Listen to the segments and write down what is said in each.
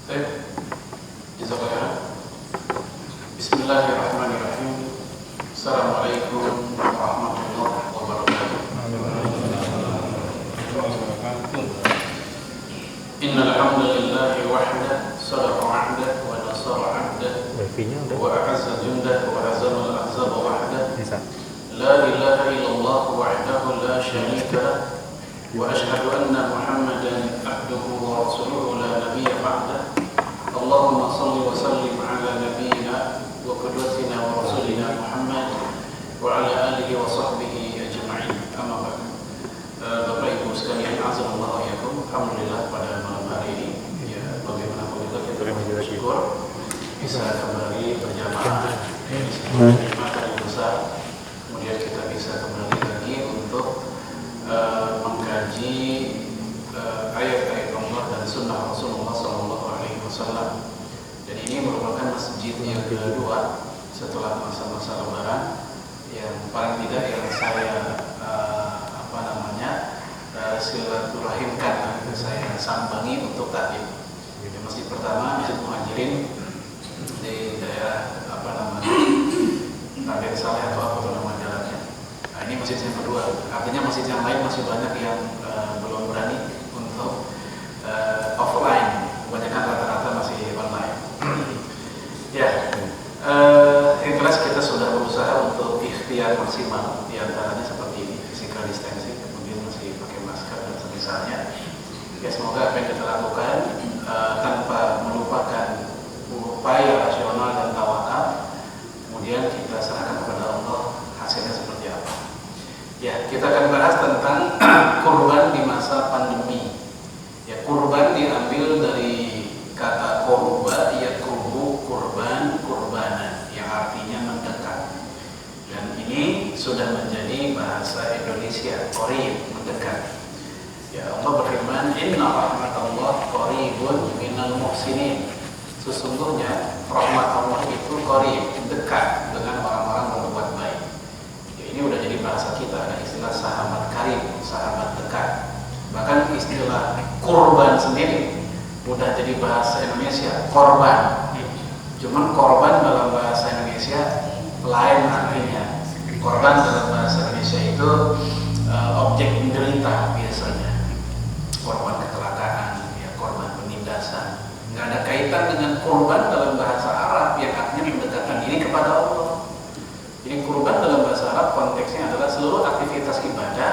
Baik, jazakallah. Bismillahirrahmanirrahim. Assalamualaikum warahmatullahi wabarakatuh. Innal hamdalillahi wahdahu sadaqa 'abdahu wa nasara 'abdahu wa a'azza jundahu wa hazama al-ahzaba wahdahu. La ilaha illallah wahdahu la syarika lahu wa ashhadu anna Muhammadan abduhu wa rasuluhu la nabiyya ba'dahu. Allahumma salli wa sallim ala nabiyyina wa qudwatina wa rasulina Muhammad wa ala alihi wa sahbihi ajma'in. Amma ba'd. Bapak Ibu sekalian, azza-Allah yakum. Alhamdulillah pada malam hari ini ya bagaimanapun juga kita bersyukur bisa kembali berjamaah di materi besar. Kemudian kita bisa kembali lagi untuk mengkaji ayat-ayat Allah dan sunnah Rasulullah SAW. Dan ini merupakan masjid yang kedua setelah masa-masa Lebaran yang paling tidak yang saya silaturahimkan, saya sambangi untuk taklim. Di masjid pertama, Masjid Muhajirin di daerah Raden Saleh atau apa tuh nama jalannya. Nah, ini masjid yang kedua. Artinya masjid yang lain masih banyak yang belum berani untuk offline. Kebanyakan rata-rata masih online. Ya, yang jelas kita sudah berusaha untuk ikhtiar maksimal. Di antaranya seperti ini, physical distancing, kemudian masih pakai masker dan semisalnya. Ya, semoga apa yang kita lakukan tanpa melupakan upaya rasional dan tawakal, kemudian kita serahkan kepada Allah hasilnya seperti apa. Ya, kita akan bahas tentang kurban di masa pandemi. Ya, kurban diambil dari kata qurba, ya kurban, kurbanan, yang artinya mendekat. Dan ini sudah menjadi bahasa Indonesia, qorib, mendekat. Ya, Allah berfirman, inna rahmatullah qoribun minal muhsinin. Sesungguhnya rahmat Allah itu qorib, dekat dengan orang-orang berbuat baik. Ya, ini udah jadi bahasa kita, ada istilah sahabat karib, sahabat dekat. Bahkan istilah kurban sendiri udah jadi bahasa Indonesia, korban. Cuman korban dalam bahasa Indonesia lain artinya. Korban dalam bahasa Indonesia itu objek menderita biasanya. Korban kecelakaan, ya, korban penindasan. Nggak ada kaitan dengan kurban dalam bahasa Arab yang artinya pendekatan diri kepada Allah. Jadi kurban dalam bahasa Arab konteksnya adalah seluruh aktivitas ibadah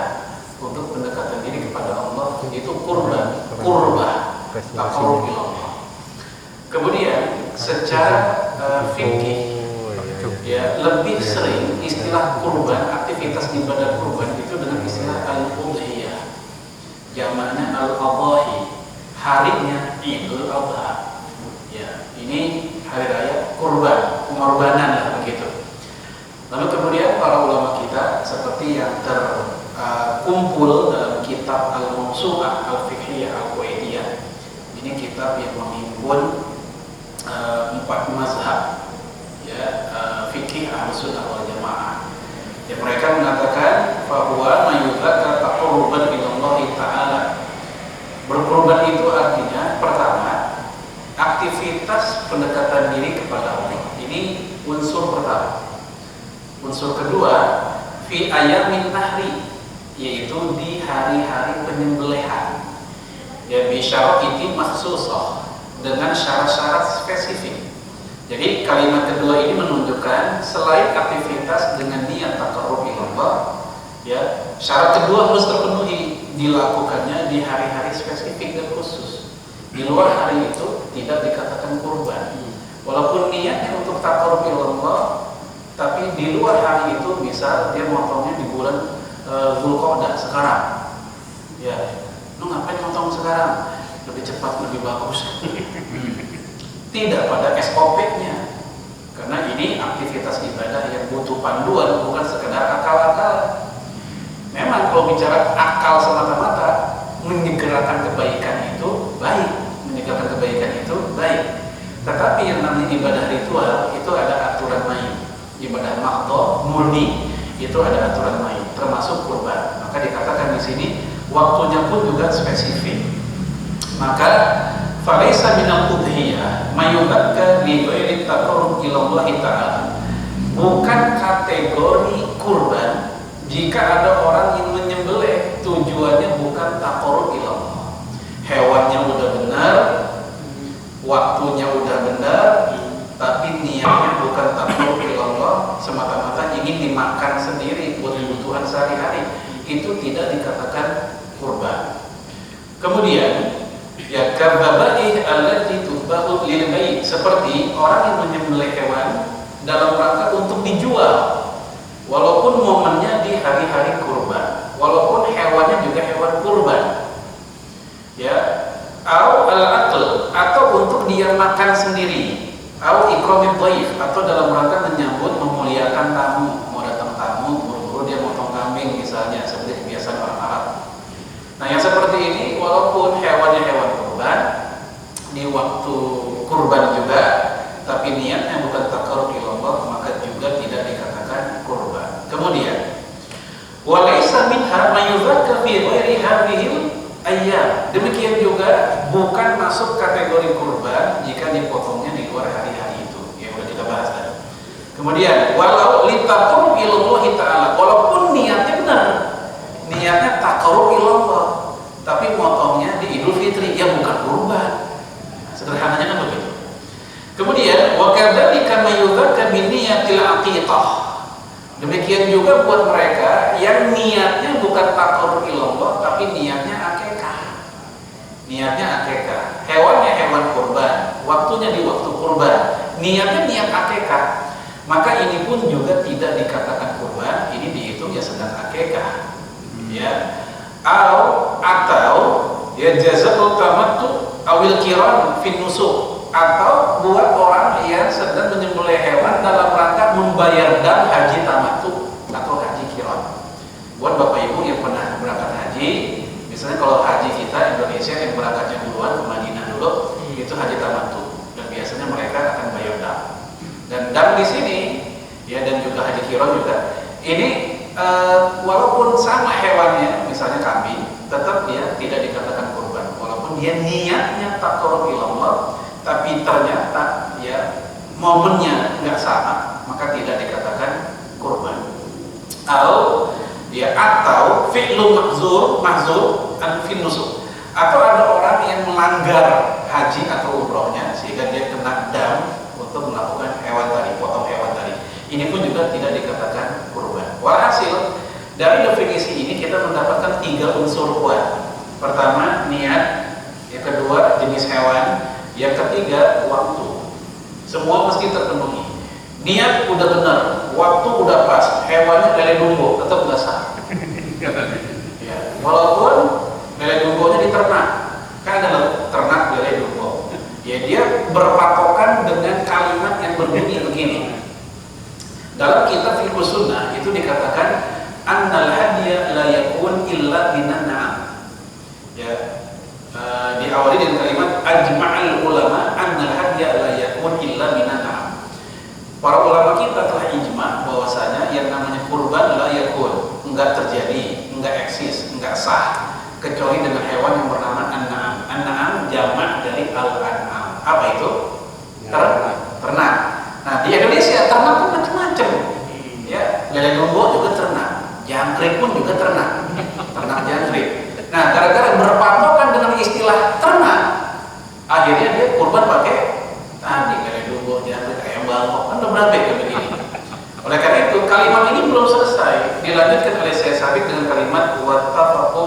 untuk pendekatan diri kepada Allah, itu kurban, kurbah, taqarrub ila Allah. Kemudian secara fikih ya lebih sering istilah kurban, aktivitas ibadah kurban itu dengan istilah al-udhiyah. Jamaknya al-adhahi, harinya Idul Adha. Ya, ini hari raya kurban, pengorbanan lah begitu. Lalu kemudian para ulama kita seperti yang terkumpul dalam kitab Al-Mawsu'ah Al-Fiqhiyah Al-Kuwaitiyah. Ini kitab yang menghimpun 4 mazhab, ya, fikih Ahlussunnah wal Jamaah. Ya, mereka mengatakan bahwa mayudzakar taqarruban ila Allah Ta'ala. Berkorban itu artinya pertama aktivitas pendekatan diri kepada Allah. Ini unsur pertama. Unsur kedua fi ayamin nahri, yaitu di hari-hari penyembelihan. Ya, bisyarati makhsusah, dengan syarat-syarat spesifik. Jadi kalimat kedua ini menunjukkan selain aktivitas dengan niat taqarrub ila Allah, ya, syarat kedua harus terpenuhi, dilakukannya di hari-hari spesifik dan khusus. Di luar hari itu tidak dikatakan kurban. Walaupun niatnya untuk taqarrub ila Allah, tapi di luar hari itu misal dia motongnya di bulan Dzulqa'dah sekarang. Ya, lu ngapain motong sekarang? Lebih cepat, lebih bagus. Tidak pada SOP-nya. Karena ini aktivitas ibadah yang butuh panduan, bukan sekedar akal-akalan. Memang kalau bicara akal semata-mata, menyegerakan kebaikan itu baik, menyegerakan kebaikan itu baik. Tetapi yang namanya ibadah ritual itu ada aturan main. Ibadah mahdhah murni itu ada aturan main, termasuk kurban. Maka dikatakan di sini waktunya pun juga spesifik. Maka Falaisa minal udhiyah mayubakka bi ghairi taqarrub ila Allah Ta'ala. Bukan kategori kurban jika ada orang yang menyembelih tujuannya bukan taqarrub ila Allah. Hewannya udah benar, waktunya udah benar, tapi niatnya bukan taqarrub ila Allah, semata-mata ingin dimakan sendiri buat kebutuhan sehari-hari, itu tidak dikatakan kurban. Kemudian ya kababaih allati tubahu lil bai', seperti orang yang menyembelih hewan dalam rangka untuk dijual walaupun momennya di hari-hari kurban, walaupun hewannya juga hewan kurban, ya, au al-aql, atau untuk dia makan sendiri, au ikramid dhaif, atau dalam rangka menyambut memuliakan tamu, mau datang tamu buru-buru dia motong kambing misalnya, seperti kebiasaan orang Arab. Nah yang seperti ini walaupun hewannya hewan kurban di waktu kurban juga, tapi niatnya bukan taqarrub ila Allah, maka juga tidak dikatakan kurban. Kemudian walaysa minha ma yuzakka fi ghairi hadhihi ayyam, demikian juga bukan masuk kategori kurban jika dipotongnya di luar hari-hari itu, yang sudah kita bahas tadi. Kemudian walau litaqarrub ila Allah Ta'ala, walaupun niatnya benar, niatnya taqarrub ila Allah, tapi motongnya di Idul Fitri, ya bukan kurban. Sederhananya kan begitu. Kemudian wa kadzalika mayudzakka bi niyatil aqiqah, demikian juga buat mereka yang niatnya bukan taqarrub ila Allah, tapi niatnya akikah. Niatnya akikah, hewannya hewan kurban, waktunya di waktu kurban, niatnya niat akikah, maka ini pun juga tidak dikatakan kurban, ini dihitung ya sedang akikah, ya. Atau ya jazatul tamattu awil qiran fin nusuk, atau buat orang yang sedang menyembelih hewan dalam rangka membayar dam haji tamattu atau haji qiran. Buat Bapak Ibu yang pernah berangkat haji, misalnya kalau haji kita Indonesia yang berangkatnya duluan ke Madinah dulu, itu haji tamattu, dan biasanya mereka akan bayar dam. Dan dam di sini ya, dan juga haji qiran juga ini walaupun sama hewannya, misalnya kambing, tetap dia tidak dikatakan kurban walaupun dia niatnya taqarrub ila Allah, tapi ternyata ya momennya nggak sama, maka tidak dikatakan kurban. Atau fi'lu mahzur an fin nusuk, atau ada orang yang melanggar haji atau umrohnya sehingga dia kena dam untuk melakukan hewan tadi, potong hewan tadi, ini pun juga tidak dikatakan kurban. Walhasil dari definisi ini kita mendapatkan 3 unsur kuat. Pertama niat, yang kedua jenis hewan, yang ketiga waktu. Semua mesti terpenuhi. Niat udah benar, waktu udah pas, hewannya lele dumbo tetap nggak sah. Ya, walaupun lele dumbonya diternak, kan ada ternak lele dumbo. Ya dia berpatokan dengan kalimat yang berbunyi begini. Dalam kitab Fiqh Sunnah itu dikatakan annal hadiya la yakun illa minan na'am. Ya, diawali dengan kalimat ajma'al ulama annal hadiya la yakun illa minan na'am. Para ulama kita telah ijma' bahwasanya yang namanya kurban la yakun, enggak terjadi, enggak eksis, enggak sah kecuali dengan hewan yang bernama an-na'am. An-na'am jamak dari al-an'am. Apa itu? Ternak. Nah, di Indonesia ternak pun macam-macam. Ya, lele dombo juga ternak, jangkrik pun juga ternak jangkrik. Nah, gara-gara berpatokan dengan istilah ternak, akhirnya dia kurban pakai tadi lele dombo, jangkrik, ayam balkok, kan udah berapa kayak begini. Oleh karena itu, kalimat ini belum selesai, dilanjutkan oleh Syekh Sabiq dengan kalimat wattafaqu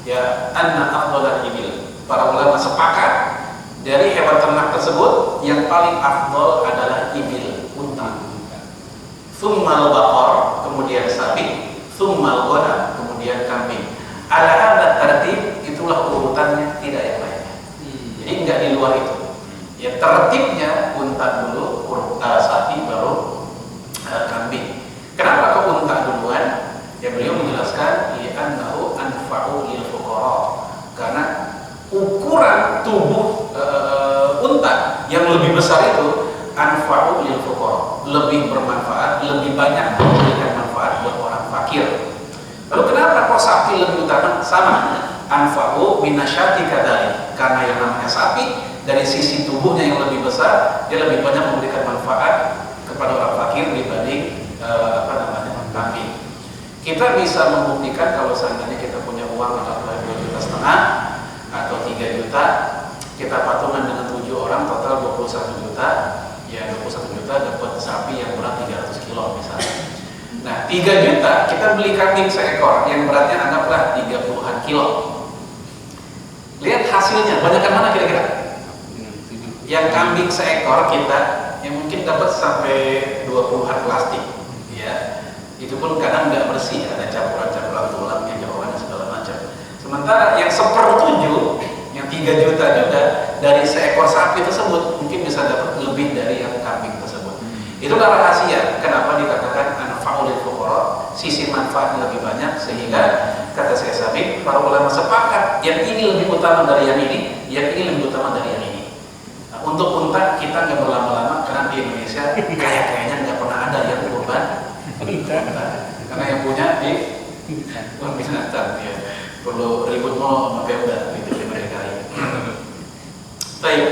ya anna afdhalal ibil. Para ulama sepakat dari hewan ternak tersebut yang paling afdal adalah ibil, unta. Tsummal baqar, kemudian sapi, tsummal ghanam, kemudian kambing. Ala hadza tertib, itulah urutannya, tidak yang lainnya. Jadi enggak di luar itu. Ya tertibnya unta dulu, sapi baru kambing. Kenapa kok unta duluan? Ya beliau menjelaskan li'annahu anfa'u lil fuqara. Karena ukuran tubuh unta yang lebih besar itu anfa'u lil fuqara, lebih bermanfaat, lebih banyak memberikan manfaat buat orang fakir. Lalu kenapa kok sapi lebih utama? Sama, anfa'u minasyati kadzalik. Karena yang namanya sapi dari sisi tubuhnya yang lebih besar, dia lebih banyak memberikan manfaat kepada orang fakir dibanding kambing. Kita bisa membuktikan kalau seandainya kita punya uang atau 2,5 juta atau 3 juta, kita patungan dengan 7 orang total 21 juta, ya 21 juta dapat sapi yang berat 300 kilo misalnya. Nah 3 juta kita beli kambing seekor yang beratnya anggaplah 30-an kilo. Lihat hasilnya, banyakkan mana kira-kira? Yang kambing seekor kita yang mungkin dapat sampai 20-an plastik, ya. Itu pun kadang nggak bersih, ada campuran-campuran tulangnya, jawabannya segala macam. Sementara yang 1/7, yang 3 juta juga dari seekor sapi tersebut mungkin bisa dapat lebih dari yang kambing tersebut. Itulah rahasia kenapa dikatakan anfa'ul lil fuqara, sisi manfaatnya lebih banyak, sehingga kata saya Sabik, para ulama sepakat yang ini lebih utama dari yang ini, yang ini lebih utama dari yang ini. Nah, untuk unta kita nggak berlama-lama karena di Indonesia kayaknya nggak pernah ada yang kurban unta, karena yang punya di binatang, ya perlu ribut mau sama Pemda itu di mereka ini. Baik,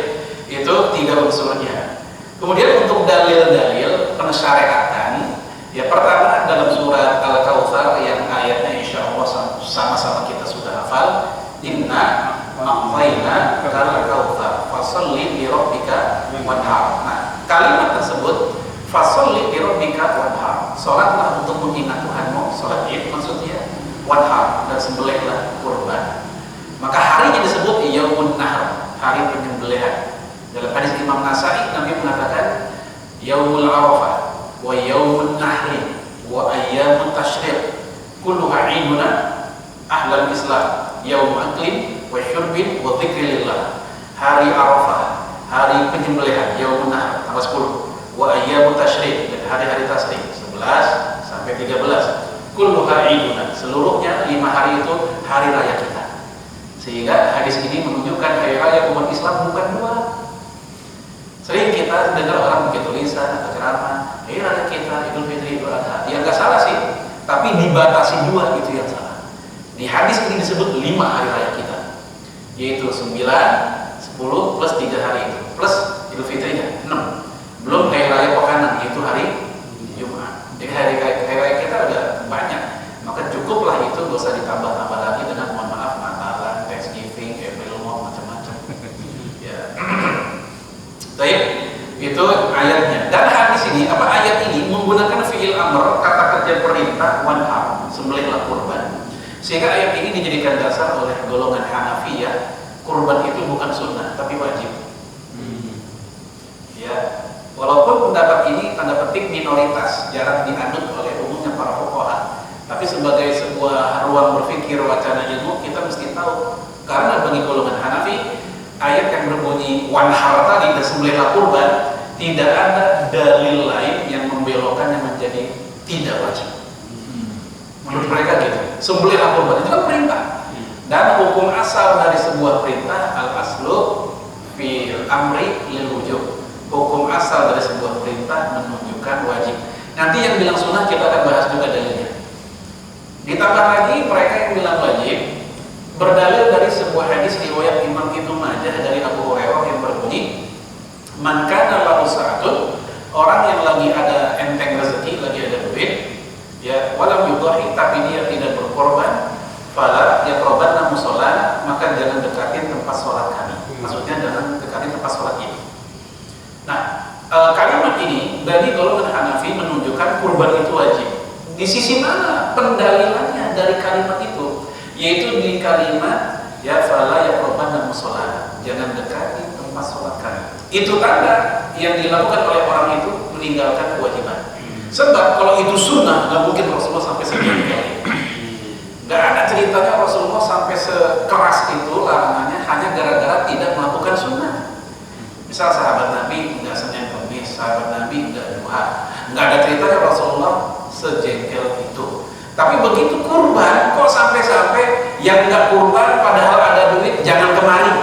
itu 3 unsurnya. Kemudian untuk dalil-dalil pensyariatan, ya pertama dalam surat Al-Kautsar yang ayatnya insya Allah sama-sama kita sudah hafal, inna a'tayna kal kautsar fasholli li rabbika wanhar. Nah, kalimat tersebut fasholli li rabbika wanhar, salatlah untuk mengingat Tuhanmu, salat Id maksudnya, wanhar, dan sembelihlah kurban. Maka harinya disebut yaumun nahr, hari penyembelihan. Dalam hadis Imam Nasai, Nabi mengatakan yaumul arafah wa yaumun nahri wa ayyamut tasyriq kulluha iduna ahlal islam yaum aklin wa syurbin wa dzikrillah. Hari arafah, hari penyembelihan, yaumun nahr tanggal 10, wa ayyamut tasyriq, dan hari-hari tasyrik 11 sampai 13, kulluha iduna, seluruhnya 5 hari itu hari raya kita. Sehingga hadis ini menunjukkan hari raya umat Islam bukan 2. Sering kita dengar orang bikin tulisan atau ceramah, hari raya kita Idul Fitri, Idul Adha. Ya nggak salah sih, tapi dibatasi 2 itu yang salah. Di hadis ini disebut 5 hari raya kita, yaitu 9, 10 plus 3 hari itu, plus Idul Fitrinya 6. Belum hari raya pekanan, yaitu hari Jumat. Jadi hari raya kita ada banyak, maka cukuplah itu, gak usah ditambah-tambah lagi dengan mohon maaf Natalan, Thanksgiving, April Mop, macam-macam. Ya. Baik, itu ayatnya. Dan hadis ini, ayat ini menggunakan fi'il amr, kata kerja perintah, wanhar, sembelihlah kurban. Sehingga ayat ini dijadikan dasar oleh golongan Hanafiyah, kurban itu bukan sunnah tapi wajib. Ya, walaupun pendapat ini tanda petik minoritas, jarang dianut oleh umumnya para fuqaha. Tapi sebagai sebuah ruang berpikir wacana ilmu, kita mesti tahu, karena bagi golongan Hanafi, ayat yang berbunyi wanhar tadi, dan sembelihlah kurban, tidak ada dalil lain yang membelokkannya menjadi tidak wajib. Menurut mereka gitu, sembelihlah kurban itu kan perintah, dan hukum asal dari sebuah perintah al-aslu fil amri lil wujub. Hukum asal dari sebuah perintah menunjukkan wajib. Nanti yang bilang sunnah kita akan bahas juga dalilnya. Ditambah lagi mereka yang bilang wajib berdalil dari sebuah hadis riwayat Imam Ibnu Majah dari Abu Hurairah yang berbunyi, man kana lahu sa'atun, orang yang lagi ada enteng rezeki, lagi ada duit, ya walam yudhi, tapi dia tidak berkorban, fala yaqrabanna musalla, maka jangan dekatin tempat sholat kami. Maksudnya jangan dekatin tempat sholat ini. Nah, kalimat ini dari golongan Hanafi menunjukkan kurban itu wajib. Di sisi mana pendalilannya dari kalimat itu? Yaitu di kalimat ya fala yaqrabanna musalla, jangan dekati tempat sholat kami. Itu tanda yang dilakukan oleh orang itu meninggalkan kewajiban. Sebab kalau itu sunnah, nggak mungkin Rasulullah sampai segini kali. Nggak ada ceritanya Rasulullah sampai sekeras itu larangannya hanya gara-gara tidak melakukan sunnah. Misal sahabat Nabi nggak Senin Kemis, sahabat Nabi nggak duha, nggak ada ceritanya Rasulullah sejengkel itu. Tapi begitu kurban, kok sampai-sampai yang nggak kurban padahal ada duit jangan kemari.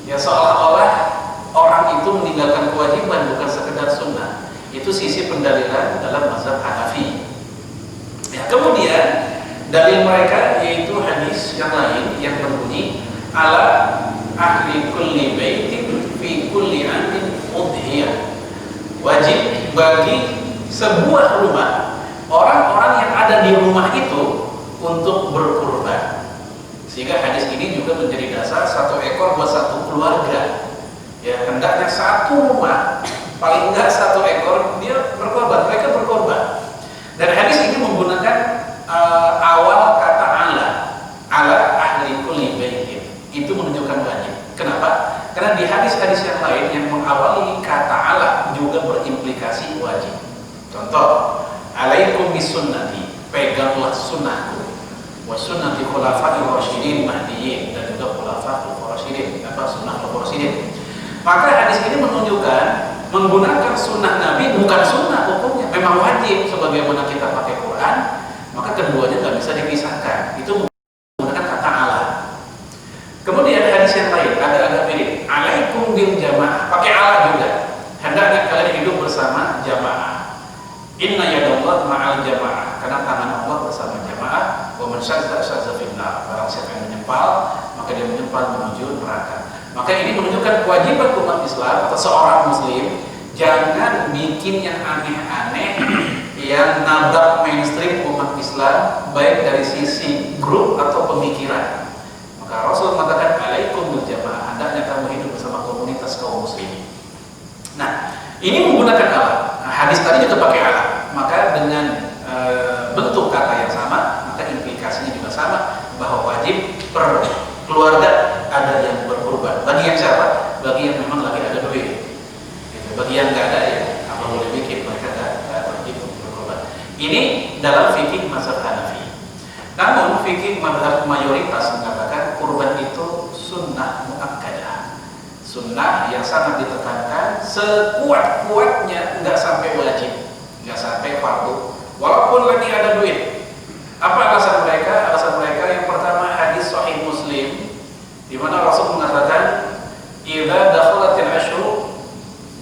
Ya seolah-olah orang itu meninggalkan kewajiban, bukan sekedar sunnah. Itu sisi pendalilan dalam mazhab Hanafi. Ya, kemudian dalil mereka yaitu itu hadis yang lain yang berbunyi ala ahli kulli baitin fi kulli amin udhiyah. Wajib bagi sebuah rumah, orang-orang yang ada di rumah itu untuk berkurban. Sehingga hadis ini juga menjadi dasar satu ekor buat satu keluarga. Ya, hendaknya satu rumah paling enggak satu ekor dia berkorban, mereka berkorban. Dan hadis ini menggunakan awal kata ala ahli kulli baitin. Itu menunjukkan wajib. Kenapa? Karena di hadis-hadis yang lain yang mengawali kata ala juga berimplikasi wajib. Contoh, alaikum bisunnati, peganglah sunnahku, wa sunnati khulafa'ir rasyidin mahdiyyin, dan juga khulafa'ir rasyidin, sunnah rasyidin. Maka hadis ini menunjukkan menggunakan sunnah Nabi bukan sunnah hukumnya, memang wajib sebagaimana kita pakai Quran, maka keduanya nggak bisa dipisahkan. Itu menggunakan kata ala. Kemudian hadis yang lain agak-agak mirip, alaikum bil jamaah, pakai ala juga. Hendaknya kalian hidup bersama jamaah. Inna yadallah ma'al jamaah, karena tangan Allah bersama jamaah. Wa man syadda finnar, barang siapa yang menyempal, maka dia menyempal menuju neraka. Maka ini menunjukkan kewajiban umat Islam atau seorang muslim jangan bikin yang aneh-aneh yang nabrak mainstream umat Islam, baik dari sisi grup atau pemikiran. Maka Rasul mengatakan alaikum bil jamaah, hendaknya kamu hidup bersama komunitas kaum muslimin. Nah, ini menggunakan ala. Nah, hadis tadi juga pakai ala. Maka dengan bentuk kata yang sama, maka implikasinya juga sama, bahwa wajib per keluarga ada yang berkorban. Bagi yang siapa? Bagi yang memang lagi ada duit. Gitu. Bagi yang nggak ada, ya apa boleh bikin, mereka nggak wajib berkorban. Ini dalam fikih mazhab Hanafi. Namun fikih mazhab mayoritas mengatakan kurban itu sunnah muakkadah, sunnah yang sangat ditekankan, sekuat-kuatnya, nggak sampai wajib, nggak sampai fardu, walaupun lagi ada duit. Apa alasan mereka? Alasan mereka yang pertama hadis Sahih Muslim, di mana Rasul mengatakan, "Idza dakhalatil ashhur,"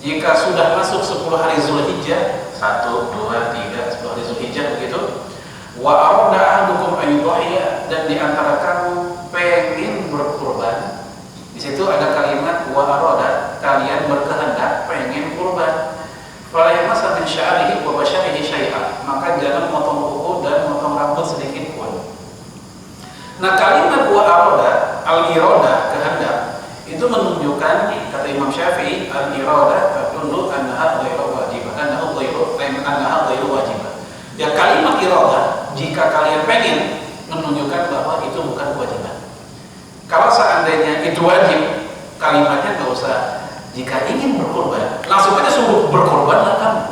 jika sudah masuk 10 hari Zulhijjah, 1, 2, 3, 10 hari Zulhijjah begitu, wa arada ahadukum ayyudhiya, dan di antara kamu pengen berkurban. Di situ ada kalimat wa arada, kalian berkehendak pengen kurban. Fala yamassa min sya'rihi wa basharihi syai'an, maka jangan motong kuku dan motong rambut sedikit pun. Nah, kalimat wa arada, al-irada, kehendak, itu menunjukkan, kata Imam Syafi'i, al-irada tadullu annaha ghairu wajibah, annaha ghairu wajibah. Ya, kalimat irada, jika kalian pengen, menunjukkan bahwa itu bukan kewajiban. Kalau seandainya itu wajib, kalimatnya nggak usah jika ingin berkorban, langsung aja suruh berkorbanlah kamu.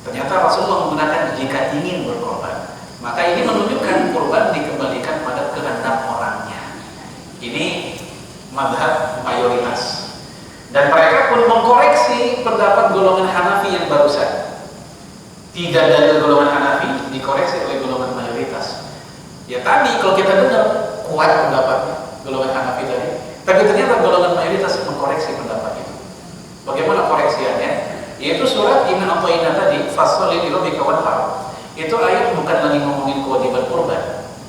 Ternyata Rasulullah menggunakan jika ingin berkorban. Maka ini menunjukkan korban dikembalikan pada kehendak orangnya. Ini mazhab mayoritas. Dan mereka pun mengkoreksi pendapat golongan Hanafi yang barusan. 3 dari golongan Hanafi dikoreksi oleh golongan mayoritas. Ya tadi kalau kita dengar kuat pendapatnya golongan Hanafi tadi, tapi ternyata golongan mayoritas mengkoreksi pendapat itu. Bagaimana koreksiannya? Yaitu surat Inna A'thainaka tadi, fasholli li rabbika wanhar. Itu ayat bukan lagi ngomongin kewajiban kurban,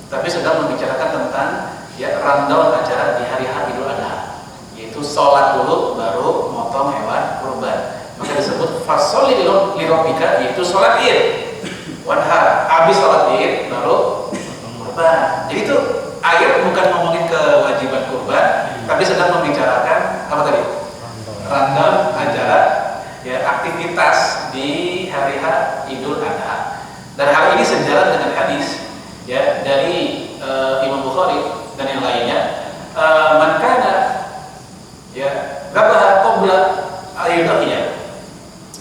tapi sedang membicarakan tentang ya rundown acara di hari Idul Adha. Yaitu sholat dulu baru motong hewan kurban. Maka disebut fasholli li rabbika, yaitu sholat Id. Wanhar, habis sholat Id baru kurban. Jadi itu ayat bukan ngomongin kewajiban kurban, tapi sedang membicarakan apa tadi? Rundown acara ya aktivitas di hari Idul Adha. Dan hal ini sejalan dengan hadis ya dari Imam Bukhari dan yang lainnya, man kana ya gabaha qabla ayyudhiyah,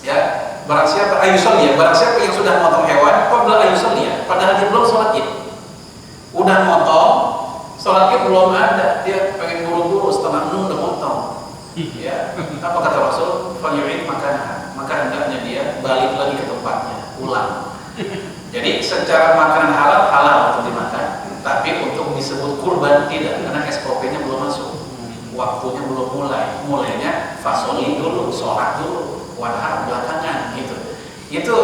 ya barang siapa ayyusalliya, barang siapa yang sudah motong hewan qabla ayyusalliya, padahal dia belum sholat Id, udah motong sholat Id belum ada, dia pengen buru-buru setengah 6 udah motong. Ya, apa kata Rasul? Falyu'id makanan, maka hendaknya dia balik lagi ke tempatnya, ulang. Jadi secara makanan halal untuk dimakan, tapi untuk disebut kurban tidak, karena SOP-nya belum masuk, waktunya belum mulai. Mulainya fasoli dulu, sholat dulu, wanhar belakangan gitu. Itu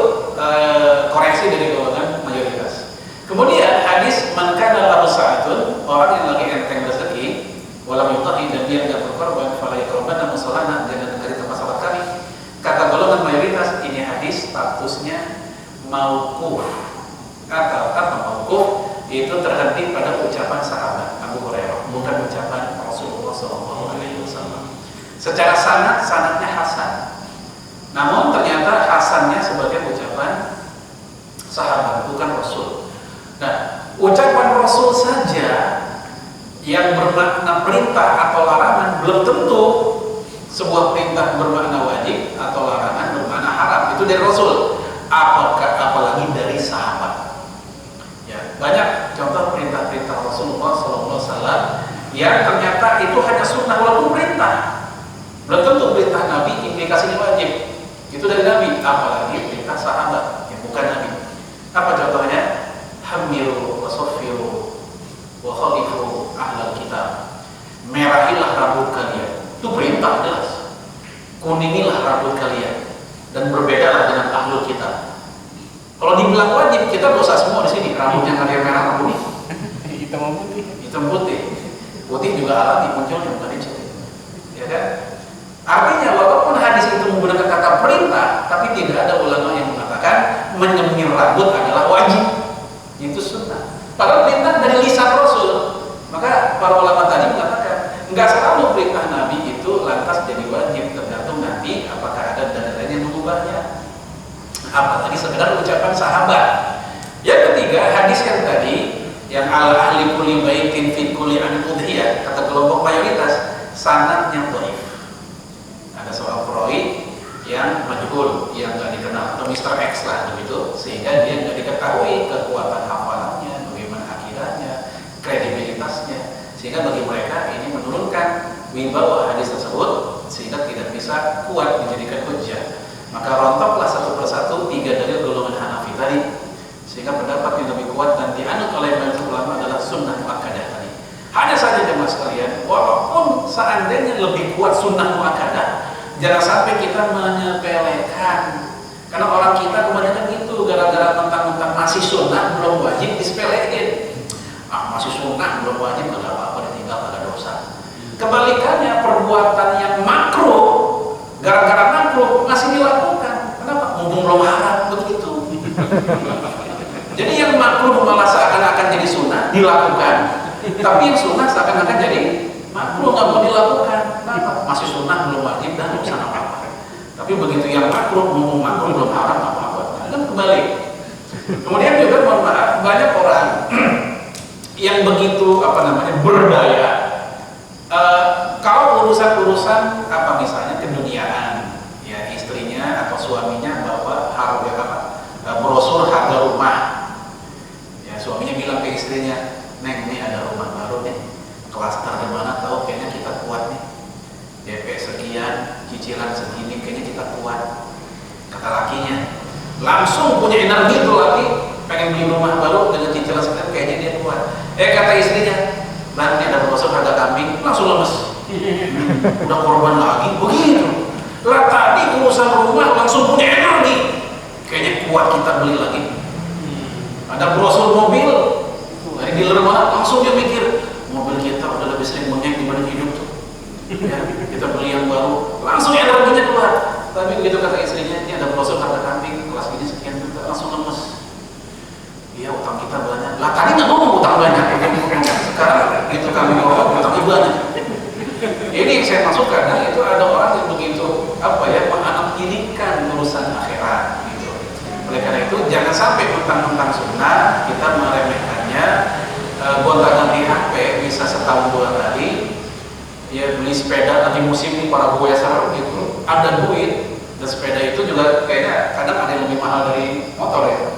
koreksi dari golongan mayoritas. Kemudian hadis man kana lahu sa'atun, orang yang lagi enteng rezeki, walam yutahi dan dia enggak berkorban, fala yaqrabanna musallana, jangan dekati tempat salat kami. Kata golongan mayoritas ini hadis statusnya mauquf. Atau apa mauquf? Itu terhenti pada ucapan sahabat Abu Hurairah, bukan ucapan Rasulullah SAW. Secara sanadnya hasan. Namun ternyata hasannya sebagai ucapan sahabat, bukan Rasul. Nah, ucapan Rasul saja yang bermakna perintah atau larangan belum tentu sebuah perintah bermakna wajib atau larangan bermakna haram itu dari Rasul. Apalagi dari sahabat. Ya, banyak contoh perintah-perintah Rasulullah SAW yang ternyata itu hanya sunnah walaupun perintah. Belum tentu perintah Nabi implikasinya wajib. Itu dari Nabi, apalagi perintah sahabat yang bukan Nabi. Apa contohnya? Hamiru wa soffiru wa khalifu ahlal kitab. Merahilah rambut kalian. Itu perintah jelas. Kuningilah rambut kalian dan berbedalah dengan ahlul kitab. Kalau dibilang wajib, kita dosa semua di sini. Rambutnya ada yang merah, kuning. Hitam putih. Hitam putih. Putih juga alami munculnya bukan dicari. Ya kan? Artinya walaupun hadis itu menggunakan kata perintah, tapi tidak ada ulama yang mengatakan menyemir rambut adalah wajib. Itu sunnah. Padahal perintah dari lisan Rasul. Maka para ulama tadi mengatakan enggak selalu perintah Nabi itu lantas jadi wajib, tergantung nanti apakah ada dalil yang mengubahnya. Apalagi sekedar ucapan sahabat. Yang ketiga, hadis yang tadi yang ala ahli kulli baitin fi kulli an udhiyah, kata kelompok mayoritas, sanadnya dhaif. Ada seorang perawi yang majhul, yang nggak dikenal atau Mr. X lah begitu, sehingga dia nggak diketahui kekuatan hafalannya, bagaimana akidahnya, kredibilitasnya, sehingga bagi mereka ini menurunkan wibawa hadis tersebut sehingga tidak bisa kuat dijadikan hujjah. Maka rontoklah satu persatu tiga dalil golongan Hanafi tadi, sehingga pendapat yang lebih kuat dan dianut oleh banyak ulama adalah sunnah muakkadah tadi. Hanya saja jemaah sekalian, walaupun seandainya lebih kuat sunnah muakkadah, jangan sampai kita menyepelekan. Karena orang kita kebanyakan gitu, gara-gara mentang-mentang masih sunnah belum wajib disepelekin. Masih sunnah belum wajib nggak apa-apa, ditinggal nggak dosa. Kebalikannya, perbuatan yang makruh gara-gara makruh masih dilakukan. Kenapa? Mumpung belum haram begitu. Jadi yang makruh malah seakan-akan jadi sunnah dilakukan, tapi yang sunnah seakan-akan jadi makruh nggak mau dilakukan. Kenapa? Masih sunnah belum wajib dan belum sana apa-apa. Tapi begitu yang makruh, mumpung makruh belum haram apa-apa. Dan kembali. Kemudian juga mohon maaf, banyak orang yang begitu berdaya. Kalau urusan-urusan misalnya keduniaan, ya istrinya atau suaminya bawa brosur harga rumah, ya suaminya bilang ke istrinya, Neng, ini ada rumah baru nih, klaster di mana tahu kayaknya kita kuat nih, DP sekian, cicilan segini, kayaknya kita kuat. Kata lakinya, langsung punya energi tuh laki, pengen beli rumah baru dengan cicilan sekian, kayaknya dia kuat. Kata istrinya, nanti ada brosur harga kambing, langsung lemes. Udah korban lagi, begitu. Lah tadi urusan rumah langsung punya energi, kayaknya kuat kita beli lagi. Ada brosur mobil dari dealer mana, langsung dia mikir mobil kita udah lebih sering monyet dibanding hidup tuh. Ya, kita beli yang baru, langsung energinya keluar. Tapi begitu kata istrinya, ini ada brosur harga kambing kelas ini sekian juta, langsung lemes. Iya, utang kita banyak. Lah tadi nggak ngomong utang banyak, sekarang gitu kami ngomong utang banyak. Ini yang saya masukkan, karena itu ada orang yang begitu mengangginikan urusan akhirat gitu. Oleh karena itu jangan sampai mentang-mentang sunnah kita meremehkannya. Gonta-ganti HP bisa setahun 2 kali, ya beli sepeda nanti musim ini para goeser gitu, ada duit. Dan sepeda itu juga kayaknya kadang ada yang lebih mahal dari motor ya,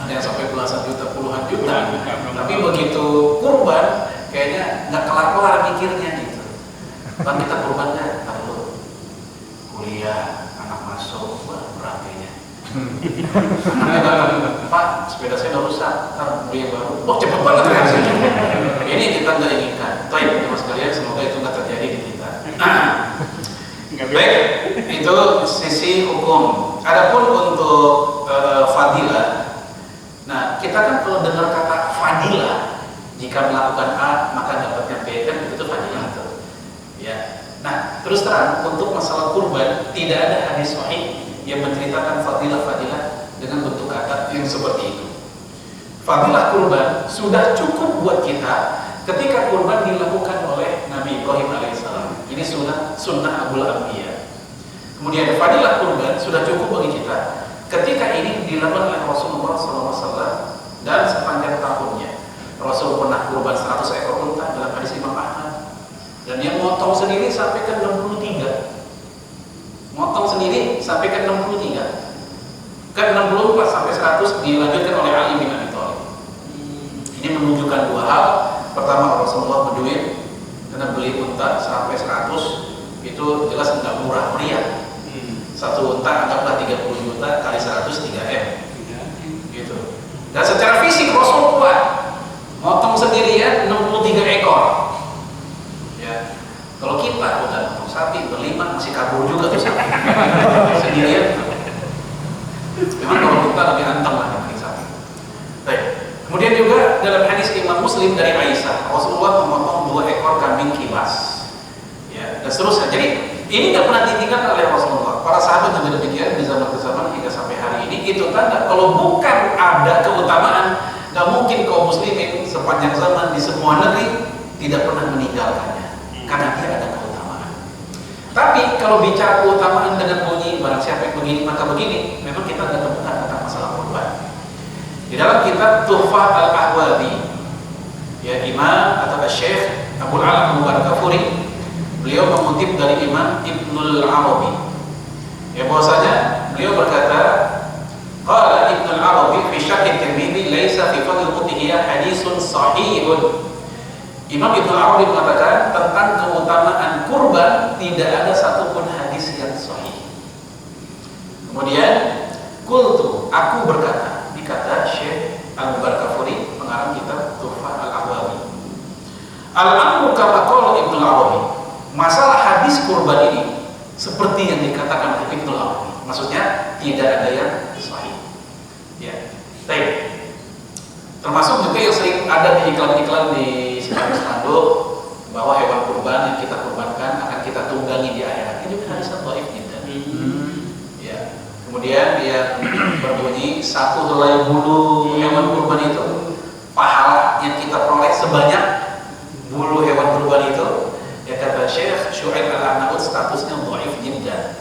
ada yang sampai belasan juta, puluhan juta. Tapi begitu kurban kayaknya nggak kelar-kelar mikirnya gitu. Kan kita kurban kan, perlu kuliah, anak masuk, berat kayaknya. Pak, sepeda saya udah rusak, ntar beli yang baru. Oh cepet banget reaksinya. Ini kita nggak inginkan. Baik, mas kalian, semoga itu nggak terjadi di kita. Baik, itu sisi hukum. Adapun untuk fadilah, nah kita kita kan kalau dengar kata fadilah, jika melakukan A maka dapatnya B, kan itu fadilah tuh. Ya. Nah, terus terang untuk masalah kurban tidak ada hadis sahih yang menceritakan fadilah-fadilah dengan bentuk kata yang seperti itu. Fadilah kurban sudah cukup buat kita ketika kurban dilakukan oleh Nabi Ibrahim alaihissalam. Ini sunnah Abul Anbiya. Kemudian fadilah kurban sudah cukup bagi kita ketika ini dilakukan oleh Rasulullah SAW dan sepanjang tahunnya. Rasul pernah kurban 100 ekor unta dalam hadis Imam Ahmad, dan dia motong sendiri sampai ke 63. Motong sendiri sampai ke 63. Ke 64 sampai 100 dilanjutkan oleh Ali bin Abi Thalib. Ini menunjukkan dua hal. Pertama, Rasulullah berduit karena beli unta sampai 100 itu jelas enggak murah meriah. Satu unta anggaplah 30 juta kali 100 3M. Gitu. Dan secara fisik Rasul kuat. Motong sendirian 63 ekor. Ya. Kalau kita udah motong sapi berlima masih kabur juga tuh sapi. Sendirian. Memang kalau kita lebih anteng lah dibanding sapi. Baik. Kemudian juga dalam hadis Imam Muslim dari Aisyah, Rasulullah memotong 2 ekor kambing kibas. Ya, dan seterusnya. Jadi ini tidak pernah ditinggalkan oleh Rasulullah. Para sahabat juga demikian di zaman ke zaman hingga sampai hari ini. Itu tanda kalau bukan ada keutamaan, nggak mungkin kaum muslimin sepanjang zaman di semua negeri tidak pernah meninggalkannya, karena dia ada keutamaan. Tapi kalau bicara keutamaan dengan bunyi barang siapa yang begini maka begini, memang kita nggak temukan tentang masalah kurban. Di dalam kitab Tuhfah Al-Ahwazi, ya Imam atau Syekh Abdul Alam Al-Mubarakfuri, beliau mengutip dari Imam Ibnul Arabi, ya bahwasanya beliau berkata, qala Ibnul Arabi fi syarh Tirmidzi laisa fi fadl udhiyah haditsun sahihun. Imam Ibnul Arabi mengatakan tentang keutamaan kurban tidak ada satupun hadis yang sahih. Kemudian qultu, aku berkata, dikata Syekh Al-Mubarakfuri pengarang kitab Tuhfah Al-Ahwazi, al-amru kama qala Ibnul Arabi, masalah hadis kurban ini seperti yang dikatakan oleh Ibnul Arabi, maksudnya tidak ada yang sahih. Ya, baik. Termasuk juga yang sering ada di iklan-iklan di spanduk bahwa hewan kurban yang kita kurbankan akan kita tunggangi di akhirat. Ini juga hadis dhaif tidak. Ya. Kemudian dia berbunyi 1 helai bulu hewan kurban itu pahala yang kita peroleh sebanyak bulu hewan kurban itu. Ya kata Syekh Syu'aib Al-Arnaud statusnya dhaif jiddan.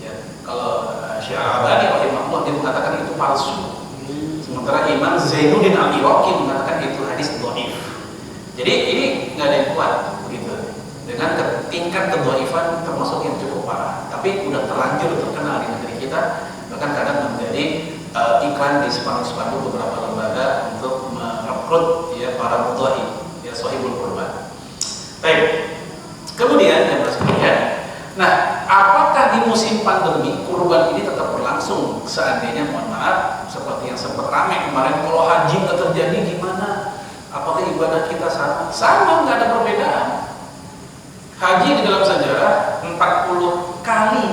Ya, kalau Syekh Al-Albani rahimahullah dia mengatakan itu palsu. Sementara Imam Zainuddin Al-Iraqi mengatakan itu hadis dhaif. Jadi ini nggak ada yang kuat begitu. Dengan tingkat kedhaifan termasuk yang cukup parah. Tapi udah terlanjur terkenal di negeri kita, bahkan kadang menjadi iklan di spanduk-spanduk beberapa lembaga untuk merekrut ya para mudhaif, ya sahibul kurban. Baik. Kemudian yang berikutnya, nah apakah di musim pandemi kurban ini tetap berlangsung? Seandainya mohon maaf seperti yang sempat ramai kemarin, kalau haji nggak terjadi gimana? Apakah ibadah kita sama? Sama, nggak ada perbedaan. Haji di dalam sejarah 40 kali,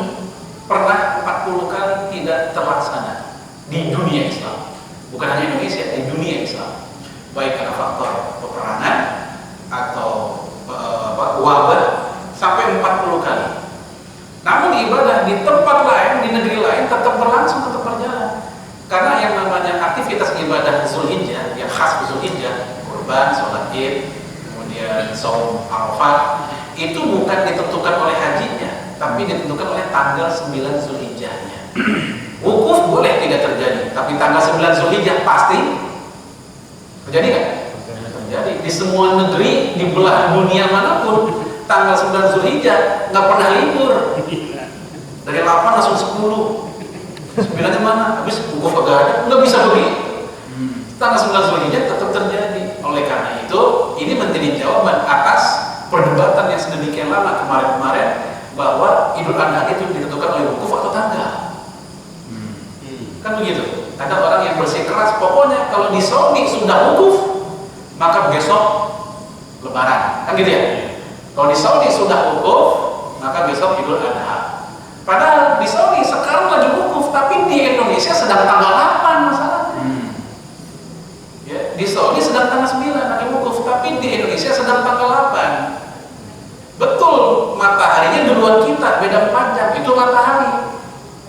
pernah 40 kali tidak terlaksana di dunia Islam. Bukan hanya Indonesia, di dunia Islam. Baik karena faktor peperangan atau wabah, sampai 40 kali. Namun ibadah di tempat lain, di negeri lain tetap berlangsung, tetap berjalan. Karena yang namanya aktivitas ibadah Zulhijjah, yang khas Zulhijjah, kurban, sholat Id, kemudian shaum Arafah, itu bukan ditentukan oleh hajinya, tapi ditentukan oleh tanggal 9 Zulhijjahnya. Wukuf boleh tidak terjadi, tapi tanggal 9 Zulhijjah pasti terjadi kan? Terjadi. Di semua negeri, di belahan dunia manapun, tanggal 9 Zulhijjah nggak pernah libur. Dari 8 langsung 10. 9-nya mana? Habis wukuf kagak ada, nggak bisa begitu. Tanggal 9 Zulhijjah tetap terjadi. Oleh karena itu, ini menjadi jawaban atas perdebatan yang sedemikian lama kemarin-kemarin bahwa Idul Adha itu ditentukan oleh wukuf atau tanggal. Kan begitu. Ada orang yang bersikeras, pokoknya kalau di Saudi sudah wukuf, maka besok Lebaran. Kan gitu ya? Kalau di Saudi sudah wukuf, maka besok Idul Adha. Padahal di Saudi sekarang lagi wukuf, tapi di Indonesia sedang tanggal 8 masalahnya. Saudi sedang tanggal 9 hari wukuf, tapi di Indonesia sedang tanggal 8. Betul, mataharinya duluan kita, beda 4 jam, itu matahari.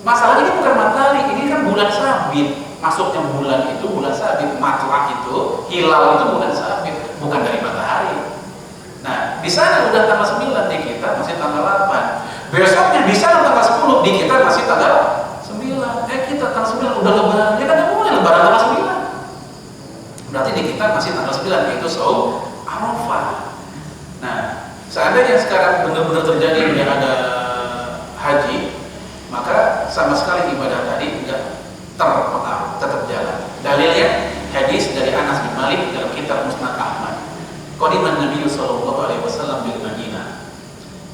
Masalahnya ini bukan matahari, ini kan bulan sabit. Masuknya bulan itu bulan sabit, matlah itu, hilal itu bulan sabit, bukan dari matahari. Nah, di sana udah tanggal 9, di kita masih tanggal 8. Besoknya di sana tanggal 10, di kita masih tanggal 9. Kita tanggal 9 udah lebaran, ya kan mulai lebaran tanggal 9. Berarti di kita masih tanggal 9, yaitu Saum Arafah. Nah, seandainya sekarang benar-benar terjadi yang ada haji, maka sama sekali ibadah tadi tidak terpengaruh, tetap jalan. Dalilnya hadis dari Anas bin Malik dalam kitab Musnad Ahmad. Qadiman Nabi sallallahu alaihi wasallam bil Madinah.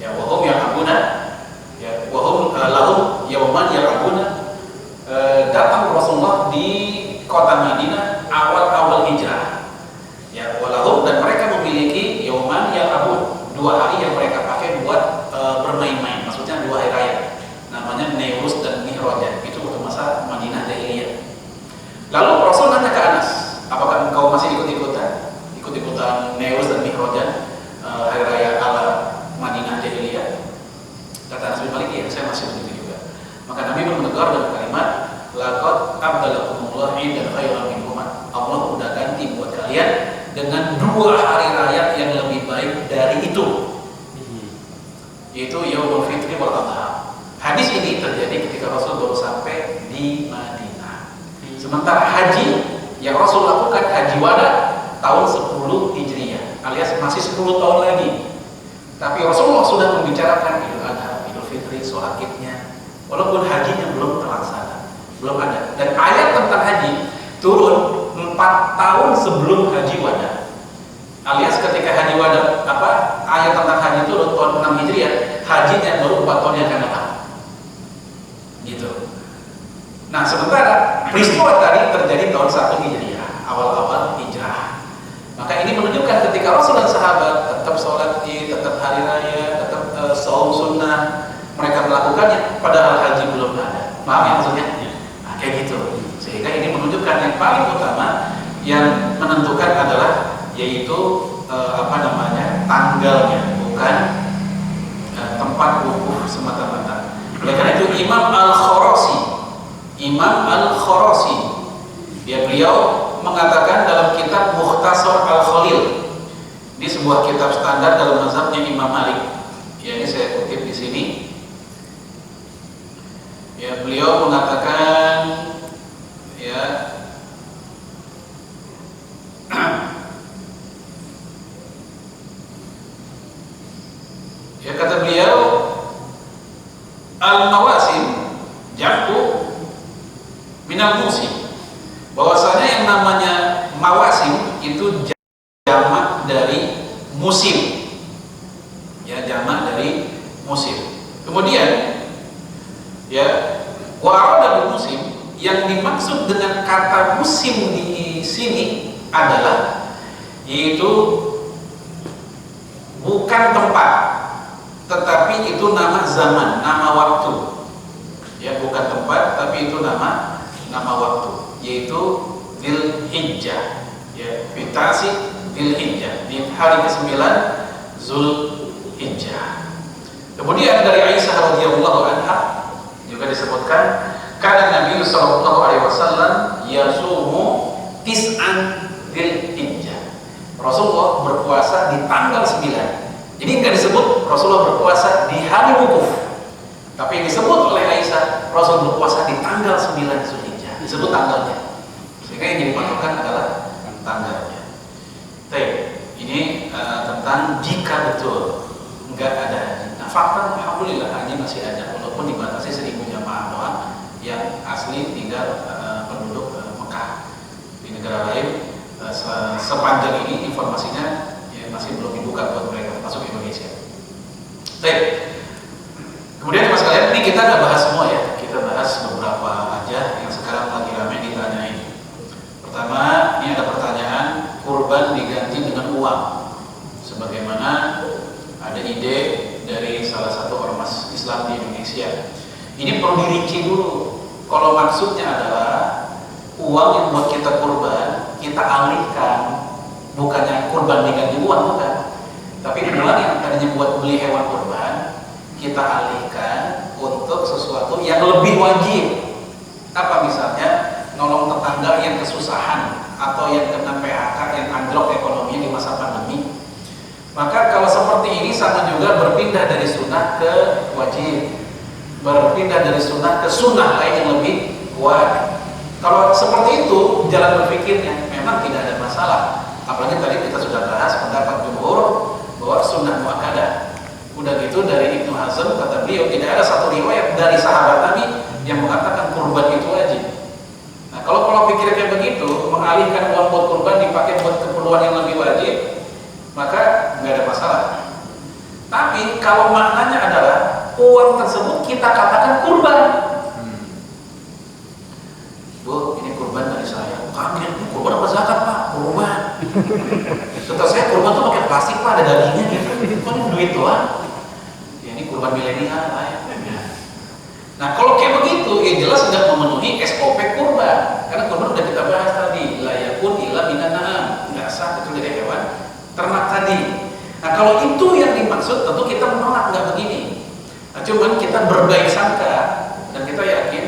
Ya wahum ya'abuna, ya wahum lahum yauman ya'abuna. Datang Rasulullah di kota Madinah awal-awal hijrah. Ya walahum, dan mereka memiliki yauman ya'abun, 2 hari yang mereka pakai buat bermain-main. Maksudnya 2 hari raya. Namanya Neuruz dan Mi'raj. Itu waktu masa Madinah jahiliyah. Lalu Rasul nanya ke Anas, apakah engkau masih ikut-ikutan Neuruz dan Mi'raj, hari raya ala Madinah jahiliyah? Kata Anas bin Malik, ya saya masih begitu juga. Maka Nabi menegur dengan kalimat, laqad abdalakumullah idan khairan minhuma. Allah udah ganti buat kalian dengan 2 hari raya yang lebih baik dari itu, yaitu Yaumul Fitri wal Adha. Hadis ini terjadi ketika Rasul baru sampai di Madinah. Sementara haji yang Rasul lakukan, haji wada, tahun 10 Hijriah, alias masih 10 tahun lagi. Tapi Rasulullah sudah membicarakan Idul Adha, Idul Fitri, sholat Idnya, walaupun hajinya belum terlaksana, belum ada. Dan ayat tentang haji turun 4 tahun sebelum haji wada, alias ketika haji wada, ayat tentang haji turun tahun 6 Hijriah, hajinya baru 4 tahun yang akan datang. Gitu. Nah, sementara peristiwa tadi terjadi tahun 1 Hijriah, awal-awal hijrah. Maka ini menunjukkan ketika Rasul dan sahabat tetap sholat Id, tetap hari raya, tetap saum sunnah, mereka melakukannya padahal haji belum ada. Paham ya maksudnya? Nah, kayak gitu. Sehingga ini menunjukkan yang paling utama yang menentukan adalah yaitu tanggalnya, bukan tempat wukuf semata-mata. Ya, karena itu Imam Al-Khorasi, ya, beliau mengatakan dalam kitab Mukhtasar Al-Khalil, ini sebuah kitab standar dalam mazhabnya Imam Malik. Ya, ini saya kutip di sini. Ya, beliau mengatakan, ya, ya kata beliau, al-mawasim jam'u minal musim, bahwasanya yang namanya mawasim itu jamak dari musim, ya, jamak dari musim. Kemudian, ya, wa'arada bil musim, yang dimaksud dengan kata musim di sini adalah yaitu bukan tempat, tetapi itu nama zaman, nama waktu. Ya, bukan tempat, tapi itu nama waktu, yaitu Dzul Hijjah. Ya, fitasi Dzul Hijjah, di hari ke-9 Dzul Hijjah. Kemudian dari Aisyah radhiyallahu anha juga disebutkan, karena Nabi sallallahu alaihi wasallam yasumu tis'an Dzul Hijjah. Rasulullah berpuasa di tanggal 9. Jadi enggak disebut Rasulullah berpuasa di hari wukuf, tapi yang disebut oleh Aisyah, Rasul berpuasa di tanggal 9 Zulhijjah, disebut tanggalnya. Sehingga yang jadi patokan adalah tanggalnya. Baik, ini tentang jika betul enggak ada haji. Nah, fakta alhamdulillah haji masih ada, walaupun dibatasi 1000 jamaah doang yang asli tinggal penduduk Mekah. Di negara lain sepanjang ini informasinya ya masih belum dibuka buat mereka masuk Indonesia. Baik. Kemudian mas kalian, ini kita nggak bahas semua ya, kita bahas beberapa aja yang sekarang lagi ramai ditanyain. Pertama, ini ada pertanyaan, kurban diganti dengan uang, sebagaimana ada ide dari salah satu ormas Islam di Indonesia. Ini perlu dirinci dulu. Kalau maksudnya adalah uang yang buat kita kurban, kita alihkan bukannya kurban diganti uang, bukan. Tapi uang yang tadinya buat beli hewan kurban kita alihkan untuk sesuatu yang lebih wajib. Apa misalnya nolong tetangga yang kesusahan atau yang kena PHK, yang anjlok ekonominya di masa pandemi. Maka kalau seperti ini sama juga berpindah dari sunnah ke wajib, berpindah dari sunnah ke sunnah lain yang lebih kuat. Kalau seperti itu jalan berpikirnya memang tidak ada masalah. Apalagi tadi kita sudah bahas pendapat jumhur bahwa sunnah muakkadah. Udah gitu dari Ibnu Hazm kata beliau tidak ada satu riwayat dari sahabat Nabi yang mengatakan kurban itu wajib. Nah kalau pola pikir kayak begitu, mengalihkan uang buat kurban dipakai buat keperluan yang lebih wajib, maka nggak ada masalah. Tapi kalau maknanya adalah uang tersebut kita katakan kurban. Bu, ini kurban dari saya. Kaget, ini kurban apa zakat pak? Kurban. Setelah saya kurban tuh pakai plastik pak, ada dagingnya gitu. Kok ini duit doang? Ya ini kurban milenial lah ya. Nah kalau kayak begitu, ya jelas nggak memenuhi SOP kurban. Karena kurban udah kita bahas tadi, la yakun illa minan na'am, nggak sah kecuali dari hewan ternak tadi. Nah kalau itu yang dimaksud, tentu kita menolak nggak begini. Nah, cuman kita berbaik sangka dan kita yakin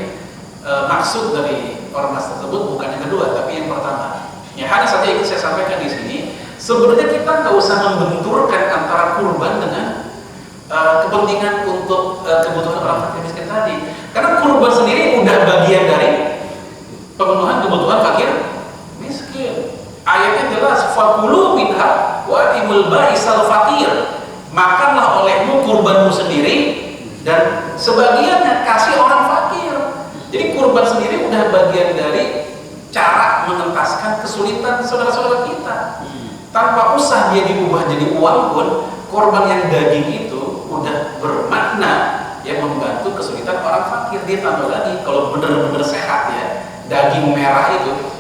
maksud dari ormas tersebut bukan yang kedua, tapi yang pertama. Ya hanya saja ikut saya sampaikan di sini. Sebenarnya kita nggak usah membenturkan antara kurban dengan kepentingan untuk kebutuhan orang fakir miskin tadi. Karena kurban sendiri udah bagian dari pemenuhan kebutuhan fakir miskin. Ayatnya jelas, fakulu minha wa atimul ba'isal fakir. Makanlah olehmu kurbanmu sendiri dan sebagiannya kasih orang fakir. Jadi kurban sendiri udah bagian dari cara mengentaskan kesulitan saudara-saudara kita. Tanpa usah dia diubah jadi uang pun, korban yang daging itu udah bermakna yang membantu kesulitan orang fakir. Dia tambah lagi kalau benar-benar sehat ya, daging merah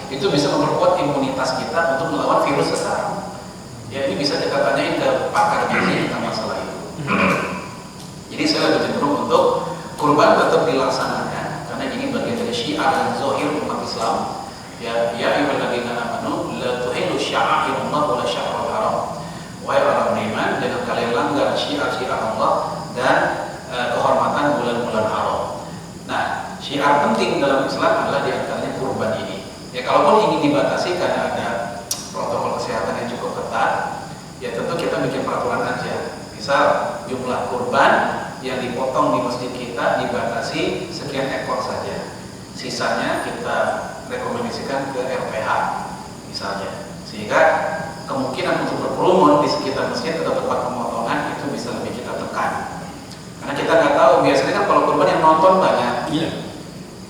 itu bisa memperkuat imunitas kita untuk melawan virus sesar. Ya ini bisa kita tanyain ke pakar gizi tentang masalah itu. Jadi saya lebih cenderung untuk kurban tetap dilaksanakan karena ini bagian dari syiar dan zahir umat Islam. Ya ayyuhalladzina amanu la tuhilu sya'airallah wa la sya'rul haram. Wahai orang beriman, jangan kalian langgar syiar-syiar Allah dan kehormatan bulan-bulan haram. Nah, syiar penting dalam Islam adalah diantaranya kurban ini. Ya kalaupun ingin dibatasi karena ada protokol kesehatan yang cukup ketat, ya tentu kita bikin peraturan aja. Misal jumlah kurban yang dipotong di masjid kita dibatasi sekian ekor saja. Sisanya kita rekomendasikan ke RPH misalnya. Sehingga kemungkinan untuk berkerumun di sekitar masjid atau tempat pemotongan itu bisa lebih kita tekan. Karena kita nggak tahu, biasanya kan kalau kurban yang nonton banyak,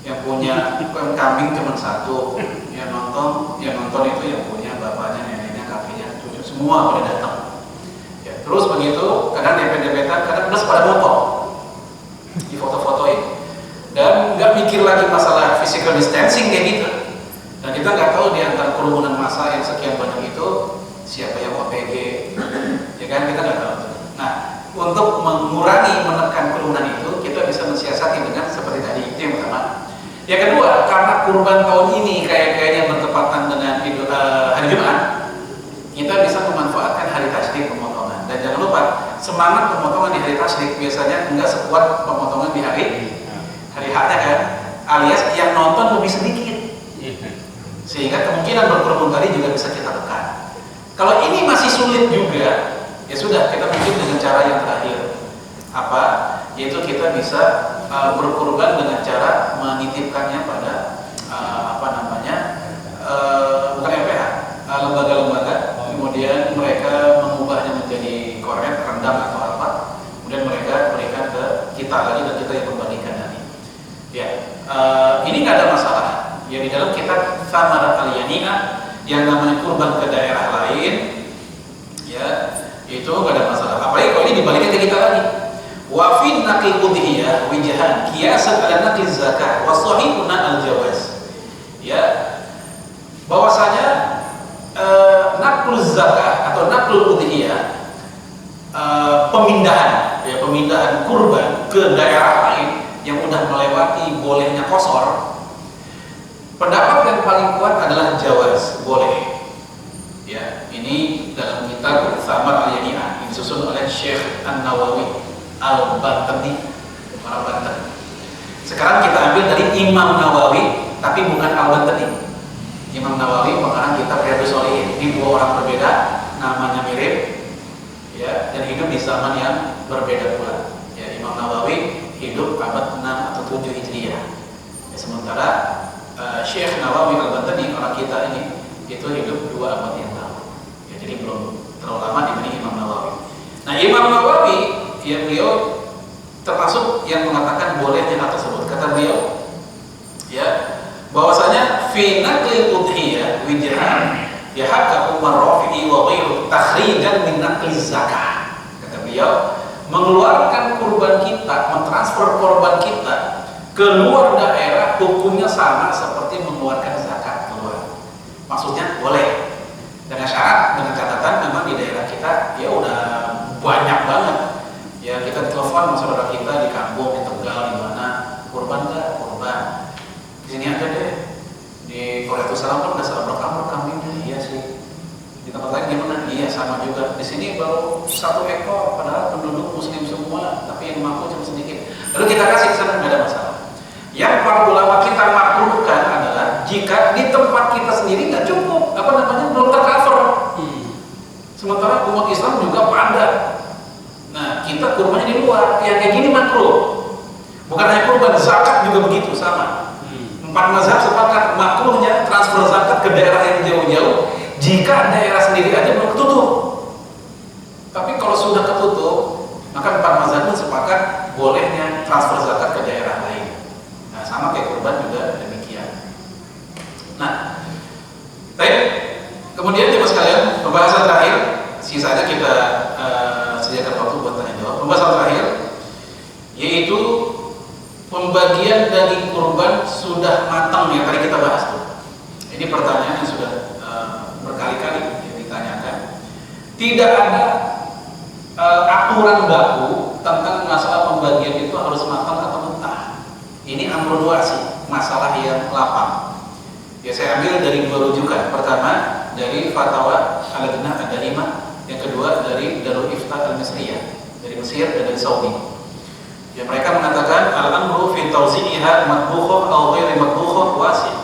yang punya kambing cuma satu, yang nonton itu yang punya bapaknya, neneknya, kakeknya, cucu semua pada datang. Ya, terus begitu, kadang dempet-dempetan, kadang plus pada motor, di foto-fotoin, dan nggak mikir lagi masalah physical distancing kayak gitu. Dan kita nggak tahu di antara kerumunan massa yang sekian banyak itu siapa yang OTG, ya kan kita nggak tahu. Nah, untuk mengurangi menekan kerumunan itu kita bisa mensiasati dengan seperti tadi itu yang pertama. Yang kedua, karena kurban tahun ini kayaknya bertepatan dengan hari Jumat, kita bisa memanfaatkan hari tasyrik pemotongan. Dan jangan lupa semangat pemotongan di hari tasyrik biasanya nggak sekuat pemotongan di hari H-nya kan, alias yang nonton lebih sedikit. Sehingga kemungkinan berkerumun tadi juga bisa kita tekan. Kalau ini masih sulit juga, ya sudah kita bikin dengan cara yang terakhir. Apa? Yaitu kita bisa berkurban dengan cara menitipkannya pada bukan RPH, lembaga-lembaga. Kemudian mereka mengubahnya menjadi kornet, rendang atau apa. Kemudian mereka berikan ke kita lagi dan kita yang membagikan nanti. Ya, ini nggak ada masalah. Ya di dalam kitab Thamarat al-Yani'ah yang namanya kurban ke daerah lain, ya itu nggak ada masalah. Apalagi kalau ini dibalikkan ke kita lagi. Wa fi naqil udhiyah wijhan qiyasan ala naqil zakat wa sahihuna al-jawaz. Ya, bahwasanya naqlul zakat atau naqlul udhiyah pemindahan kurban ke daerah lain yang udah melewati bolehnya qasar. Pendapat yang paling kuat adalah jawaz, boleh. Ya, ini dalam kitab Thamar al-Yani'ah yang disusun oleh Syekh An-Nawawi Al-Bantani, orang Banten. Sekarang kita ambil dari Imam Nawawi, tapi bukan Al-Bantani. Imam Nawawi pengarang kitab Riyadhus Shalihin. Ini dua orang berbeda, namanya mirip, ya, dan hidup di zaman yang berbeda pula. Ya, Imam Nawawi hidup abad 6 atau 7 Hijriah. Ya, sementara Syekh Nawawi Al-Bantani, orang kita ini, itu hidup 2 abad yang lalu. Ya, jadi belum terlalu lama dibanding Imam Nawawi. Nah, Imam Nawawi, ya, beliau termasuk yang mengatakan bolehnya hal tersebut. Kata beliau, ya, bahwasanya fi naqli udhiyah wijhan ya hakka Umar Rafi'i wa ghairu takhrijan min naqli zakah. Kata beliau, mengeluarkan kurban kita, mentransfer kurban kita ke luar daerah hukumnya sama seperti mengeluarkan zakat keluar. Maksudnya boleh, dengan syarat, dengan catatan memang di daerah kita ya udah banyak banget. Ya, kita telepon sama saudara kita di kampung, di Tegal, di mana, kurban nggak? Kurban. Di sini aja deh. Di Korea Salam pun udah salah rekam kambingnya. Iya sih. Di tempat lain gimana? Iya, sama juga. Di sini baru 1 ekor, padahal penduduk Muslim semua, tapi yang mampu cuma sedikit. Lalu kita kasih ke sana, nggak ada masalah. Yang para ulama kita makruhkan adalah jika di tempat kita sendiri nggak cukup, belum tercover. Sementara umat Islam juga padat. Nah, kita kurbannya di luar, yang kayak gini makruh. Bukan hanya kurban, zakat juga begitu, sama. 4 mazhab sepakat makruhnya transfer zakat ke daerah yang jauh-jauh jika daerah sendiri aja belum ketutup. Tapi kalau sudah ketutup, maka 4 mazhab pun sepakat bolehnya transfer zakat ke daerah lain. Nah, sama kayak kurban juga demikian. Nah, baik. Kemudian teman sekalian, pembahasan terakhir, sisanya kita sediakan waktu buat tanya jawab. Pembahasan terakhir yaitu pembagian daging kurban sudah matang yang tadi kita bahas tuh. Ini pertanyaan yang sudah berkali-kali yang ditanyakan. Tidak ada aturan baku tentang masalah pembagian itu harus matang atau mentah. Ini amrun wasi, masalah yang lapang. Ya, saya ambil dari 2 rujukan. Pertama dari Fatwa Al-Lajnah Ad-Daimah, yang kedua dari Darul Ifta Al-Misriyah, dari Mesir dan dari Saudi. Ya, mereka mengatakan al-amru fi tawzi'iha matbukhah aw ghairi matbukhah wasi'.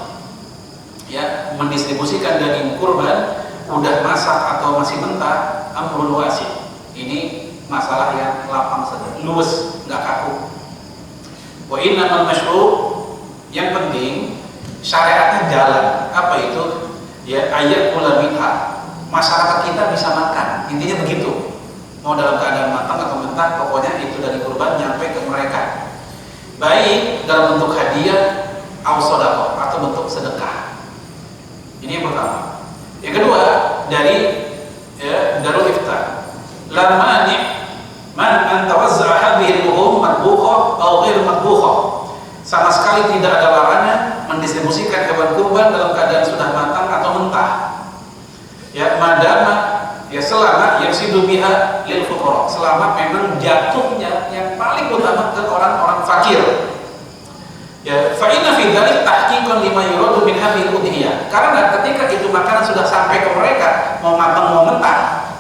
Ya, mendistribusikan daging kurban udah masak atau masih mentah, amrun wasi'. Ini masalah yang lapang saja, luwes, enggak kaku. Wa innamal masyru', yang penting syariatnya jalan. Apa itu? Ya, ayat kula minha. Masyarakat kita bisa makan. Intinya begitu. Mau dalam keadaan matang atau mentah, pokoknya itu dari kurban nyampe ke mereka. Baik dalam bentuk hadiah atau sedekah atau bentuk sedekah. Ini yang pertama. Yang kedua dari Darul Ifta. La mani' man an tawazza'a hadhihi al-luhum matbukhah aw ghair matbukhah. Sama sekali tidak ada larangan mendistribusikan hewan kurban dalam keadaan sudah matang atau mentah. Ya, madama, ya, selama yang sidu biha lil fuqara, selama memang jatuhnya yang paling utama ke orang-orang fakir. Ya, fa inna fi dzalik tahqiqan lima yuradu min hadhihi al-udhiyah. Karena ketika itu makanan sudah sampai ke mereka, mau matang mau mentah,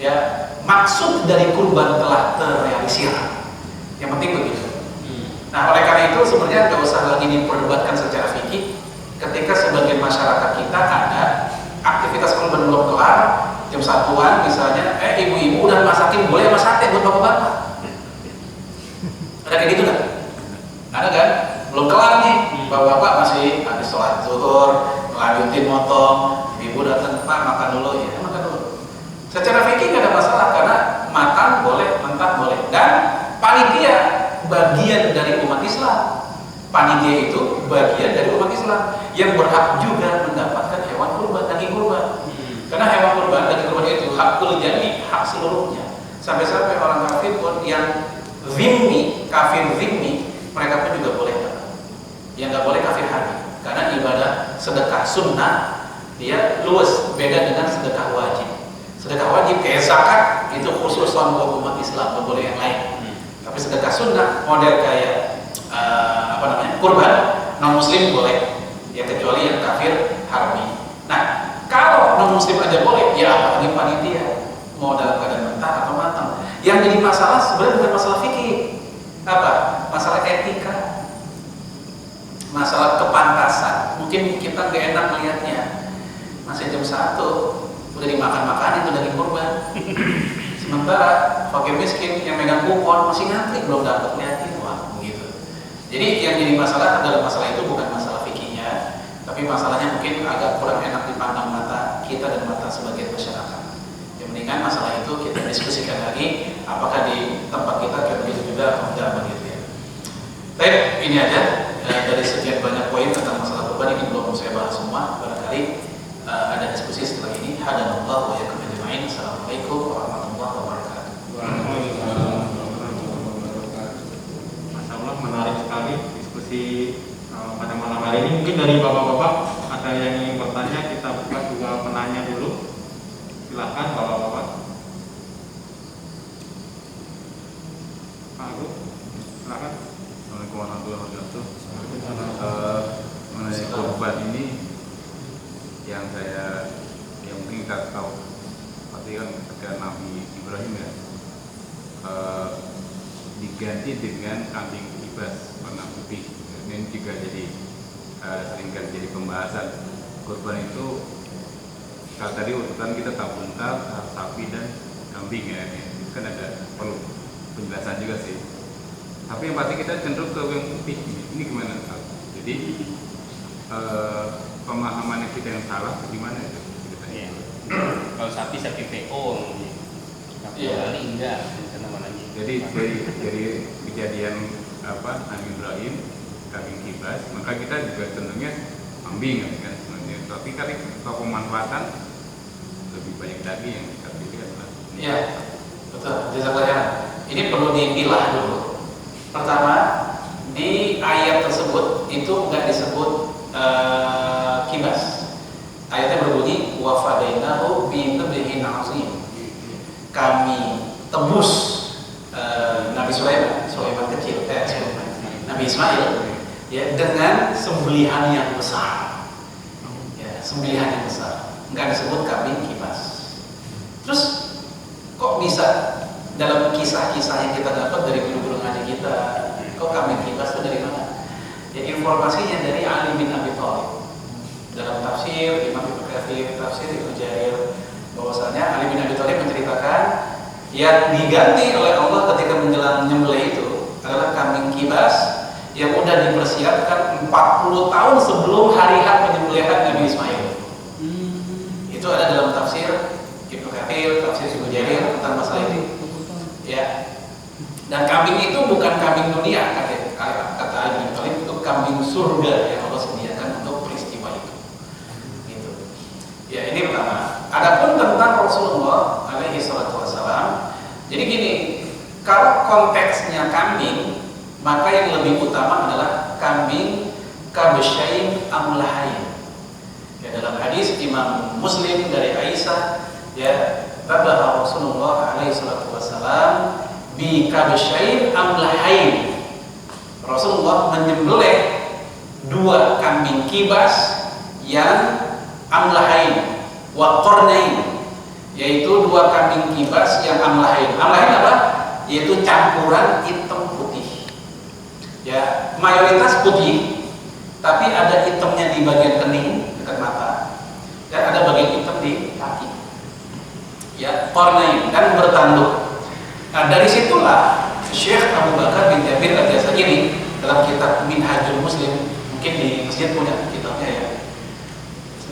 ya, maksud dari kurban telah terrealisir. Yang penting begitu. Nah, oleh karena itu sebenarnya nggak usah lagi diperdebatkan secara fikih. Ketika sebagian masyarakat kita ada aktivitas kurban belum kelar, jam 1-an misalnya, ibu-ibu udah masakin, boleh masakin buat bapak-bapak. Ada kayak gitu nggak? Ada kan? Belum kelar nih, bapak-bapak masih habis sholat zuhur, melanjutin motong, ibu datang, Pak makan dulu, ya makan dulu. Secara fikih nggak ada masalah karena matang boleh, mentah boleh. Dan panitia bagian dari umat Islam. Panitia itu bagian dari umat Islam yang berhak juga mendapatkan hewan kurban, daging kurban. Karena hewan kurban, daging kurban itu hakul jami, hak seluruhnya. Sampai-sampai orang kafir pun yang zimmi, kafir zimmi, mereka pun juga boleh dapat. Yang nggak boleh kafir harbi. Karena ibadah sedekah sunnah dia luas, beda dengan sedekah wajib. Sedekah wajib kayak zakat itu khusus untuk umat Islam, nggak boleh yang lain. Tapi sedekah sunnah model kayak kurban non muslim boleh, ya kecuali yang kafir harbi. Nah, kalau non muslim aja boleh, ya apalagi panitia mau dalam keadaan mentah atau matang. Yang jadi masalah sebenarnya bukan masalah fikih, apa? Masalah etika, masalah kepantasan. Mungkin kita gak enak melihatnya, masih jam 1 udah dimakan-makan itu daging kurban. Sementara fakir miskin yang megang kupon masih ngantri belum dapat, lihatin, wah begitu. Jadi yang jadi masalah adalah masalah itu bukan masalah fikihnya, tapi masalahnya mungkin agak kurang enak dipandang mata kita dan mata sebagian masyarakat. Yang mendingan masalah itu kita diskusikan lagi, apakah di tempat kita kayak begitu juga atau enggak begitu ya. Baik, ini aja dari sekian banyak poin tentang masalah kurban, ini belum saya bahas semua. Barangkali ada diskusi setelah ini. Hadanallahu wa iyyakum ajma'in. Assalamualaikum warahmatullahi wabarakatuh. Masya Allah, menarik sekali diskusi pada malam hari ini. Mungkin dari bapak-bapak ada yang ingin bertanya, kita buka juga penanya dulu. Silakan bapak-bapak. Pak Agus, silakan. Assalamualaikum warahmatullahi wabarakatuh. Mengenai kurban ini yang mungkin kita tahu, pasti kan ketika Nabi Ibrahim ya diganti dengan kambing kibas warna putih. Ini juga jadi seringkali jadi pembahasan. Kurban itu kalau tadi urutan kita tahu unta, sapi dan kambing ya, itu kan ada perlu penjelasan juga sih. Tapi yang pasti kita cenderung ke yang putih. Ini gimana? Jadi pemahaman kita yang salah gimana itu? Iya. Kalau sapi PO, kali enggak, sana mana lagi. Jadi dari kejadian Nabi Ibrahim kambing kibas, maka kita juga cenderungnya kambing kan sebenarnya. Tapi kalau pemanfaatan lebih banyak daging yang kita pilih adalah. Iya, betul. Jazakallah. Ini perlu dipilah dulu. Pertama, di ayat tersebut itu enggak disebut kibas. Ayatnya berbunyi wa fadainahu bi dzibhin 'azim. Kami tebus Nabi Sulaiman kecil, Nabi Ismail ya dengan sembelihan yang besar. Ya, sembelihan yang besar. Enggak disebut kambing kibas. Terus kok bisa dalam kisah-kisah yang kita dapat dari guru-guru ngaji kita, kok kambing kibas itu dari mana? Ya, informasinya dari Ali bin Abi Thalib. Dalam tafsir Imam Ibnu Katsir, tafsir Ibnu Jarir, bahwasanya Ali bin Abi Thalib menceritakan yang diganti oleh Allah ketika menjelang nyembelih itu adalah kambing kibas yang udah dipersiapkan 40 tahun sebelum hari H penyembelihan Nabi Ismail. Itu ada dalam tafsir Ibnu Katsir, tafsir Ibnu Jarir tentang masalah ini. Ya. Dan kambing itu bukan kambing dunia, kata Ali bin Abi Thalib, itu kambing surga yang Allah sediakan untuk peristiwa itu. Gitu. Ya, ini pertama. Adapun tentang Rasulullah alaihi salatu wassalam, jadi gini, kalau konteksnya kambing, maka yang lebih utama adalah kambing kabsyain amlahain. Ya, dalam hadis Imam Muslim dari Aisyah, ya, Bapak Rasulullah alaihi salatu wassalam bi kabsyain amlahain. Rasulullah menyembelih 2 kambing kibas yang amlahain wa qarnain, yaitu 2 kambing kibas yang amlahain. Amlahain apa? Yaitu campuran hitam putih. Ya, mayoritas putih, tapi ada hitamnya di bagian kening dekat mata dan ada bagian hitam di kaki. Ya, qarnain dan bertanduk. Nah, dari situlah Syekh Abu Bakar bin Jabir Al-Jazairi dalam kitab Minhajul Muslim, mungkin di masjid punya kitabnya ya.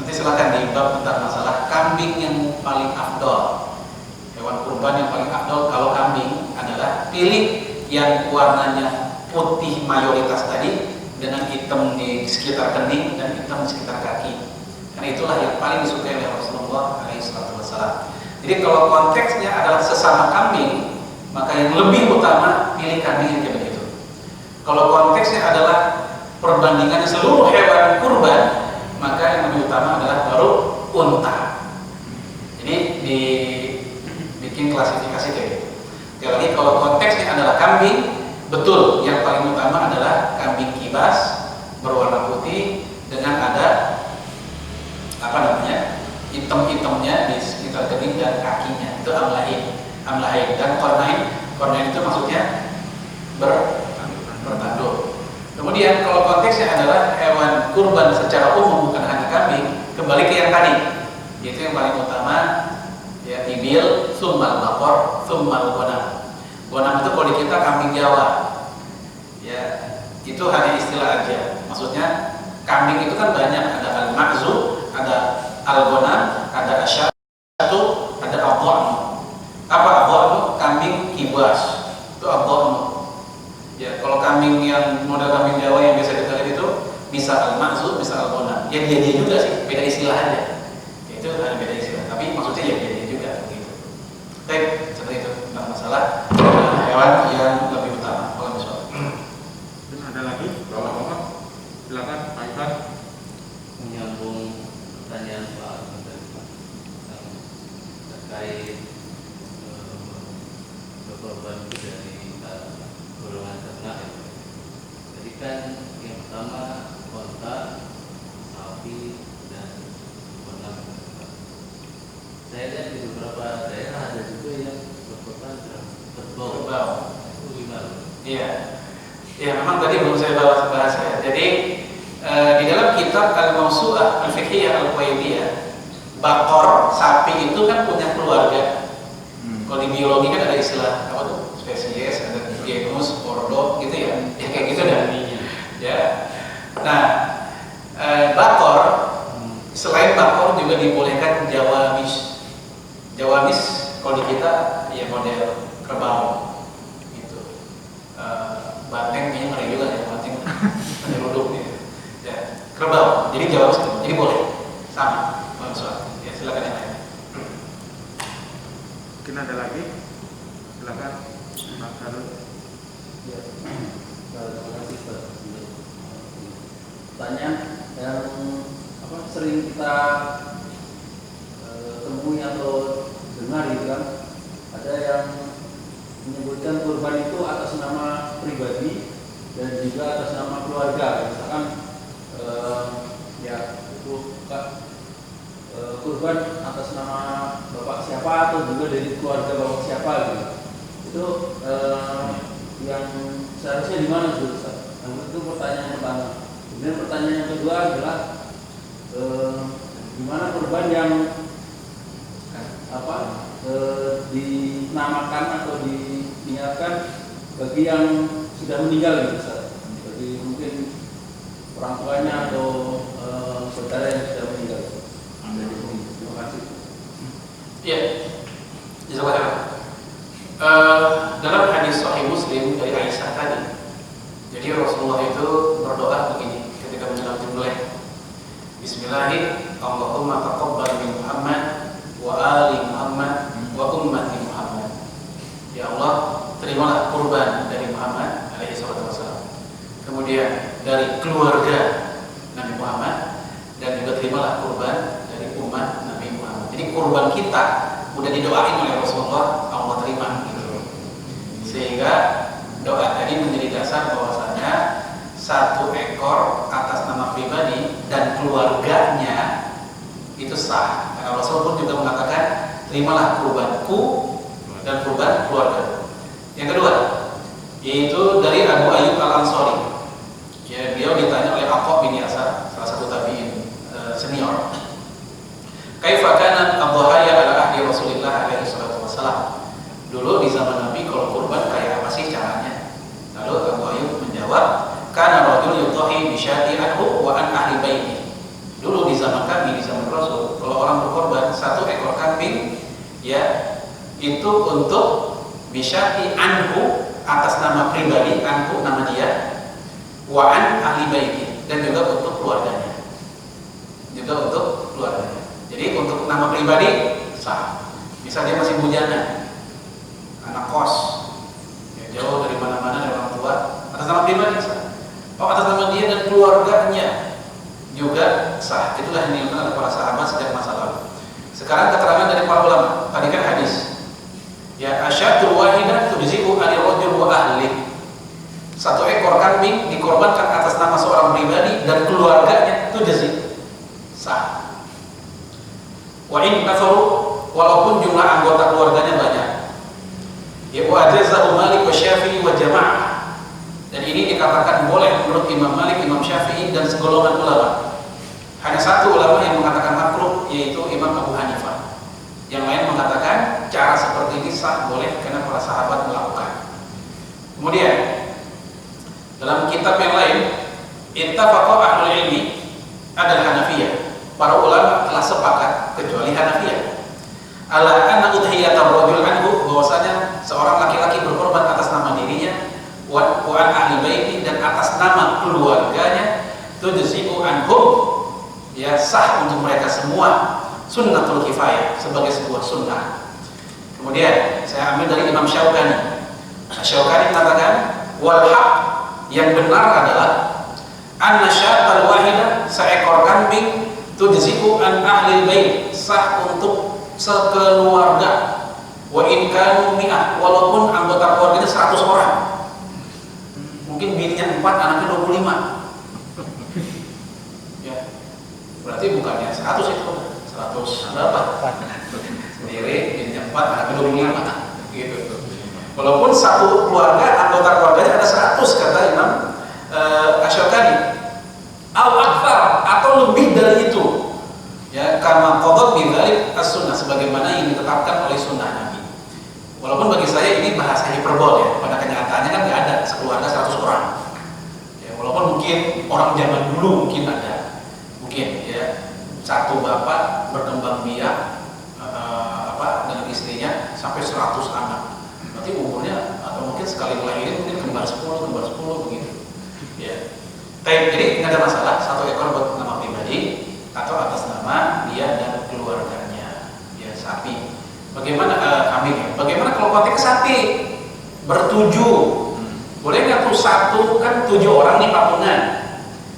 Nanti silakan di bab tentang masalah kambing yang paling afdol. Hewan kurban yang paling afdol kalau kambing adalah pilih yang warnanya putih mayoritas tadi dengan hitam di sekitar kening dan hitam di sekitar kaki. Karena itulah yang paling disukai oleh Rasulullah SAW. Jadi kalau konteksnya adalah sesama kambing, maka yang lebih utama pilih kambing yang kayak begitu. Kalau konteksnya adalah perbandingan seluruh hewan kurban, maka yang lebih utama adalah baru unta. Jadi dibikin klasifikasi kayak gitu. Sekali lagi, kalau konteksnya adalah kambing, betul yang paling utama adalah kambing kibas berwarna putih dengan ada hitam-hitamnya di sekitar keding dan kakinya, itu amlahin. Dan kornain itu maksudnya bertanduk. Kemudian kalau konteksnya adalah hewan kurban secara umum, bukan hanya kambing, kembali ke yang tadi, yaitu yang paling utama ya ibil, summal baqar, summal ghanam. Ghanam itu kalau di kita kambing Jawa, ya itu hanya istilah aja. Maksudnya kambing itu kan banyak, ada al-ma'zu, ada al-ghanam, ada asyatu, ada adhan. Apa adhan? Kambing kibas, itu adhan. Ya, kalau kambing yang model kambing Jawa yang biasa kita lihat itu bisa al-ma'zu, bisa al-ghanam. Ya dia juga sih, beda istilah aja. Itu ada beda istilah, tapi maksudnya ya dia juga gitu. Baik, seperti itu tentang masalah hewan yang lebih utama. Kalau misalnya Terus ada lagi, bapak-bapak, silakan Pak Ivan. Menyambung pertanyaan Pak yang terkait korban itu dari golongan ternak ya. Jadi kan yang pertama kontak, sapi dan ghanam. Saya lihat di beberapa daerah ada juga yang berkorban kerbau. Itu gimana? iya. Ya memang tadi belum saya bahas ya. Jadi di dalam kitab Al-Mawsu'ah Al-Fiqhiyah Al-Qawaidiyah, bakor sapi itu kan punya keluarga. Kalau di biologi kan ada istilah apa tuh? Spesies, ada genus, ordo gitu ya. Ya kayak gitu dah. Ya. Nah, bakor selain bakor juga dibolehkan jawamis. Jawamis kalau di kita ya model kerbau gitu. Banteng kayaknya ngeri juga ya, banteng menyeruduk gitu. Ya, kerbau. Jadi jawamis, jadi boleh sama. Ya silakan yang lain. Mungkin ada lagi, silakan Pak Harun. Ya, terima kasih Pak. Pertanyaan yang sering kita temui atau dengar gitu kan, ada yang menyebutkan kurban itu atas nama pribadi dan juga atas nama keluarga. Misalkan ya itu kurban atas nama bapak siapa atau juga dari keluarga bapak siapa gitu. Itu yang seharusnya di mana tuh Ustaz? Itu pertanyaan pertama. Kemudian pertanyaan yang kedua adalah di mana kurban yang dinamakan atau diniatkan bagi yang sudah meninggal gitu Ustaz. Bagi mungkin orang tuanya atau saudara yang sudah meninggal. Terima kasih. Iya, jazakallah. Dalam hadis Sahih Muslim dari Aisyah tadi, jadi Rasulullah itu berdoa begini ketika menjelang nyembelih. Bismillahirrahmanirrahim. Allahumma taqabbal min Muhammad wa ali Muhammad wa ummati Muhammad. Ya Allah, terimalah kurban dari Muhammad alaihi salatu wasallam. Kemudian dari keluarga Nabi Muhammad dan juga terimalah kurban dari umat Nabi Muhammad. Jadi kurban kita udah didoain oleh Rasulullah, Allah terima gitu. Sehingga doa tadi menjadi dasar bahwasanya satu ekor atas nama pribadi dan keluarganya itu sah. Karena Rasul pun juga mengatakan terimalah kurbanku dan kurban keluarga. Yang kedua yaitu dari Abu Ayyub Al-Ansari. Ya, beliau ditanya oleh Aqab bin Yasar, salah satu tabi'in senior. Kaifa kana adhaya ala ahdi Rasulillah alaihi salatu wasalam. Dulu di zaman Nabi kalau kurban kayak apa sih caranya? Lalu Abu Ayyub menjawab, kana rajul yudhi bi syati anhu wa an ahli baiti. Dulu di zaman kami, di zaman Rasul, kalau orang berkorban satu ekor kambing ya itu untuk bisyati anhu atas nama pribadi, anhu nama dia, wa an ahli baiti, dan juga untuk keluarganya. Juga untuk keluarganya. Jadi untuk nama pribadi sah. Misal dia masih bujana, anak kos, ya, jauh dari mana-mana dari orang tua, atas nama pribadi sah. Oh, atas nama dia dan keluarganya juga sah. Itulah yang dilakukan oleh para sahabat sejak masa lalu. Sekarang keterangan dari para ulama. Tadi kan hadis. Ya, asyatul wahidah tujzi'u ali rajul wa ahli. Satu ekor kambing dikorbankan atas nama seorang pribadi dan keluarganya itu jazi sah. Wa in kafaru, walaupun jumlah anggota keluarganya banyak. Ya wa ajazahu Malik wa Syafi'i wa jamaah. Dan ini dikatakan boleh menurut Imam Malik, Imam Syafi'i dan segolongan ulama. Hanya satu ulama yang mengatakan makruh, yaitu Imam Abu Hanifah. Yang lain mengatakan cara seperti ini sah, boleh karena para sahabat melakukan. Kemudian dalam kitab yang lain, ittafaqa ahlul ilmi adalah Hanafiyah. Para ulama telah sepakat kecuali Hanafiyah. Ala anna udhiyatar rajul anhu, bahwasanya seorang laki-laki berkorban atas nama dirinya, wa an ahli baiti, dan atas nama keluarganya, tujzi'u anhum, ya sah untuk mereka semua, sunnatul kifayah, sebagai sebuah sunnah. Kemudian saya ambil dari Imam Syaukani. Syaukani mengatakan wal haq, yang benar adalah anna syatal wahidah, seekor kambing, tujzi'u an ahli bait, sah untuk sekeluarga, wa in kanu mi'ah, walaupun anggota keluarganya 100 orang. Mungkin bininya 4, anaknya 25. Ya. Berarti bukannya 100 itu, 100 berapa? Sendiri, bininya 4, anaknya 25. Gitu. Walaupun satu keluarga, anggota keluarganya ada 100, kata Imam Asy-Syaukani. Al-akthar, atau lebih dari itu. Ya, karena qadhat bidzalik as-sunnah, sebagaimana yang ditetapkan oleh sunnah Nabi. Walaupun bagi saya ini bahasa hiperbol ya, pada kenyataannya kan nggak ada sekeluarga 100 orang. Ya, walaupun mungkin orang zaman dulu mungkin ada, mungkin ya satu bapak berkembang biak dengan istrinya sampai 100 anak. Berarti umurnya atau mungkin sekali melahirin mungkin kembar 10 begitu. Ya. Jadi nggak ada masalah, satu ekor buat nama pribadi atau atas nama dia dan keluarganya. Ya, sapi. Bagaimana kambing? Bagaimana kalau konteks sapi bertujuh? Boleh nggak tuh satu, kan 7 orang nih patungan.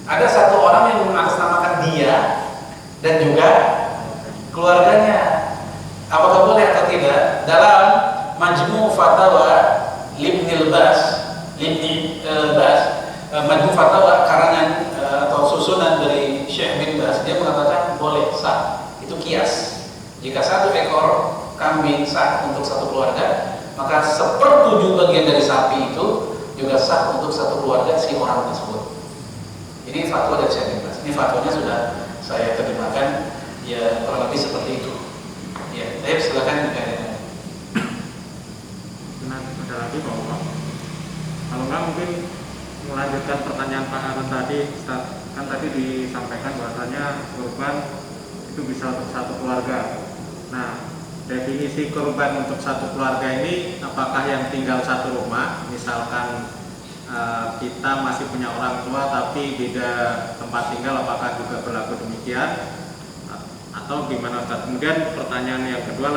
Ada satu orang yang mengatasnamakan dia dan juga keluarganya. Apakah boleh atau tidak? Dalam Majmu' Fatawa Libnil Bas, Majmu' Fatawa karangan atau susunan dari Syekh bin Bas, dia mengatakan boleh, sah. Itu kias. Jika satu ekor kambing sah untuk satu keluarga, maka 1/7 bagian dari sapi itu juga sah untuk satu keluarga si orang tersebut. Ini fatwa dari Syekh bin Bas. Ini fatwanya sudah saya terjemahkan, ya kurang lebih seperti itu. Ya, saya silakan. Ada lagi Pak? Kalau nggak mungkin melanjutkan pertanyaan Pak Harun tadi, Ustaz. Kan tadi disampaikan bahwasanya kurban itu bisa untuk satu keluarga. Nah, definisi kurban untuk satu keluarga ini apakah yang tinggal satu rumah, misalkan kita masih punya orang tua tapi beda tempat tinggal, apakah juga berlaku demikian atau gimana Ustaz? Kemudian pertanyaan yang kedua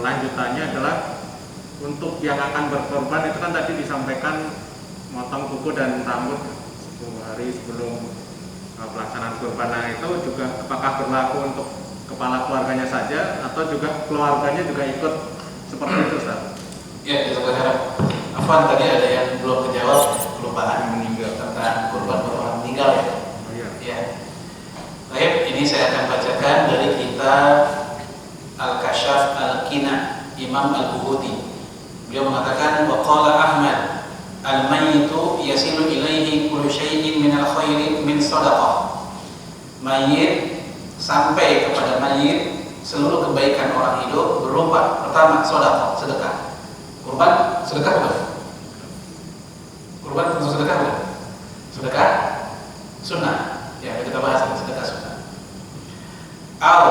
lanjutannya adalah untuk yang akan berkorban itu kan tadi disampaikan motong kuku dan rambut 10 hari sebelum pelaksanaan kurban. Nah, itu juga apakah berlaku untuk kepala keluarganya saja atau juga keluarganya juga ikut seperti itu Ustaz? Ya, jazakallahu. Afwan, tadi ada yang belum terjawab, kelupaan meninggal tentang kurban orang meninggal ya. Oh, iya. Ya. Baik, ini saya akan bacakan dari kitab Al-Kashaf Al-Kina Imam Al-Buhuti. Beliau mengatakan wa qala Ahmad al-mayyitu yasilu ilaihi kullu syai'in min al-khairi min shadaqah. Mayit, sampai kepada mayit seluruh kebaikan orang hidup berupa pertama shadaqah, sedekah. Kurban sedekah bukan? Kurban termasuk sedekah bukan? Sedekah sunnah. Ya, kita bahas sedekah sunnah. Au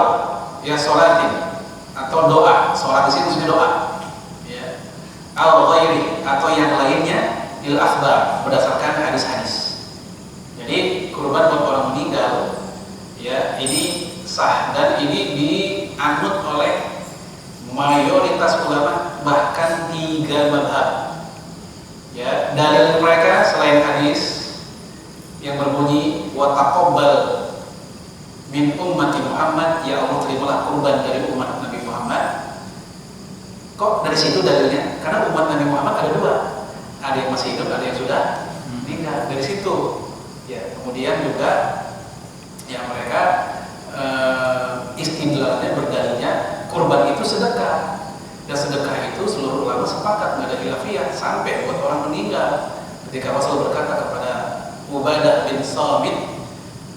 ya sholatin, atau doa. Sholat di sini maksudnya doa. Ya. Au ghairi, atau yang lainnya il akhbar, berdasarkan hadis-hadis. Jadi kurban buat orang meninggal ya ini sah, dan ini dianut oleh mayoritas ulama, bahkan 3 mazhab. Ya, dalil mereka selain hadis yang berbunyi wa taqabbal min ummati Muhammad, ya Allah terimalah kurban dari umat Nabi Muhammad. Kok dari situ dalilnya? Karena umat Nabi Muhammad ada 2, ada yang masih hidup, ada yang sudah meninggal. Dari situ ya, kemudian juga ya mereka istidlalnya itu sedekah. Dan sedekah itu seluruh ulama sepakat, nggak ada khilafiyah, sampai buat orang meninggal. Ketika Rasul berkata kepada Ubadah bin Samit,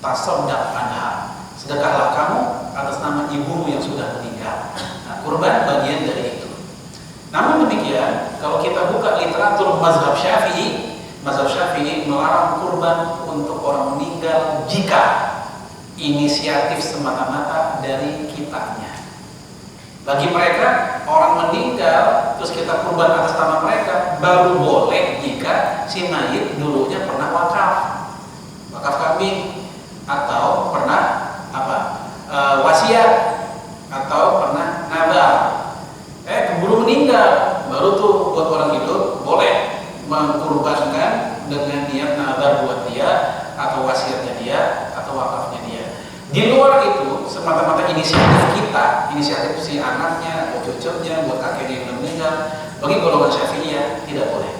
tasaddaq anha, sedekahlah kamu atas nama ibumu yang sudah meninggal. Nah, kurban bagian dari itu. Namun demikian, kalau kita buka literatur mazhab Syafi'i melarang kurban untuk orang meninggal jika inisiatif semata-mata dari kitanya. Bagi mereka, orang meninggal terus kita kurban atas nama mereka baru boleh jika si mayit dulunya pernah wakaf kambing, atau pernah wasiat, atau pernah nazar. Keburu meninggal, baru tuh buat orang hidup boleh mengkurbankan dengan niat nazar buat dia, atau wasiatnya dia, atau wakafnya dia. Di luar itu semata-mata inisiatif kita, inisiatif si anaknya, atau cucunya, buat kakeknya yang meninggal, bagi golongan Syafi'iyah tidak boleh.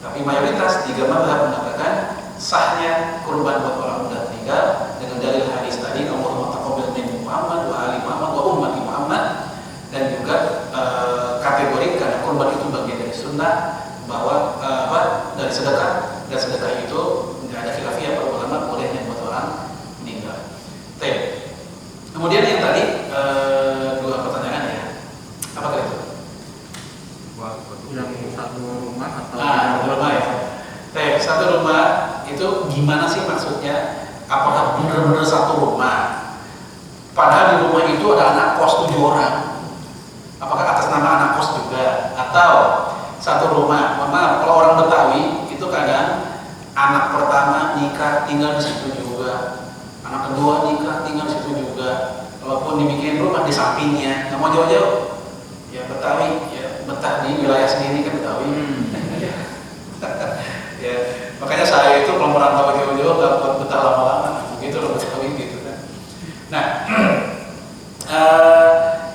Tapi mayoritas 3 mazhab mengatakan sahnya kurban buat orang muda meninggal dengan dalil hadis tadi, Allahumma taqabbal min Muhammad wa ali Muhammad wa ummati Muhammad, dan juga kategori karena kurban itu bagian dari sunnah, bahwa dari sedekah, dan sedekah itu nggak ada khilafiyah para ulama bolehnya buat orang meninggal. Kemudian yang tadi 2 pertanyaan ya, apa itu? Yang satu rumah atau rumah ya. Satu rumah itu gimana sih maksudnya? Apakah benar-benar satu rumah? Padahal di rumah itu ada anak kos 7 orang. Apakah atas nama anak kos juga? Atau satu rumah? Maaf, kalau orang Betawi itu kadang anak pertama nikah tinggal di situ juga, anak kedua nikah tinggal di situ juga. Walaupun dibikin rumah di sampingnya, nggak mau jauh-jauh. Ya Betawi, ya betah di wilayah sendiri kan Betawi. Ya, makanya saya itu kalau merantau jauh-jauh nggak buat betah lama-lama, begitu loh Betawi gitu kan. Nah,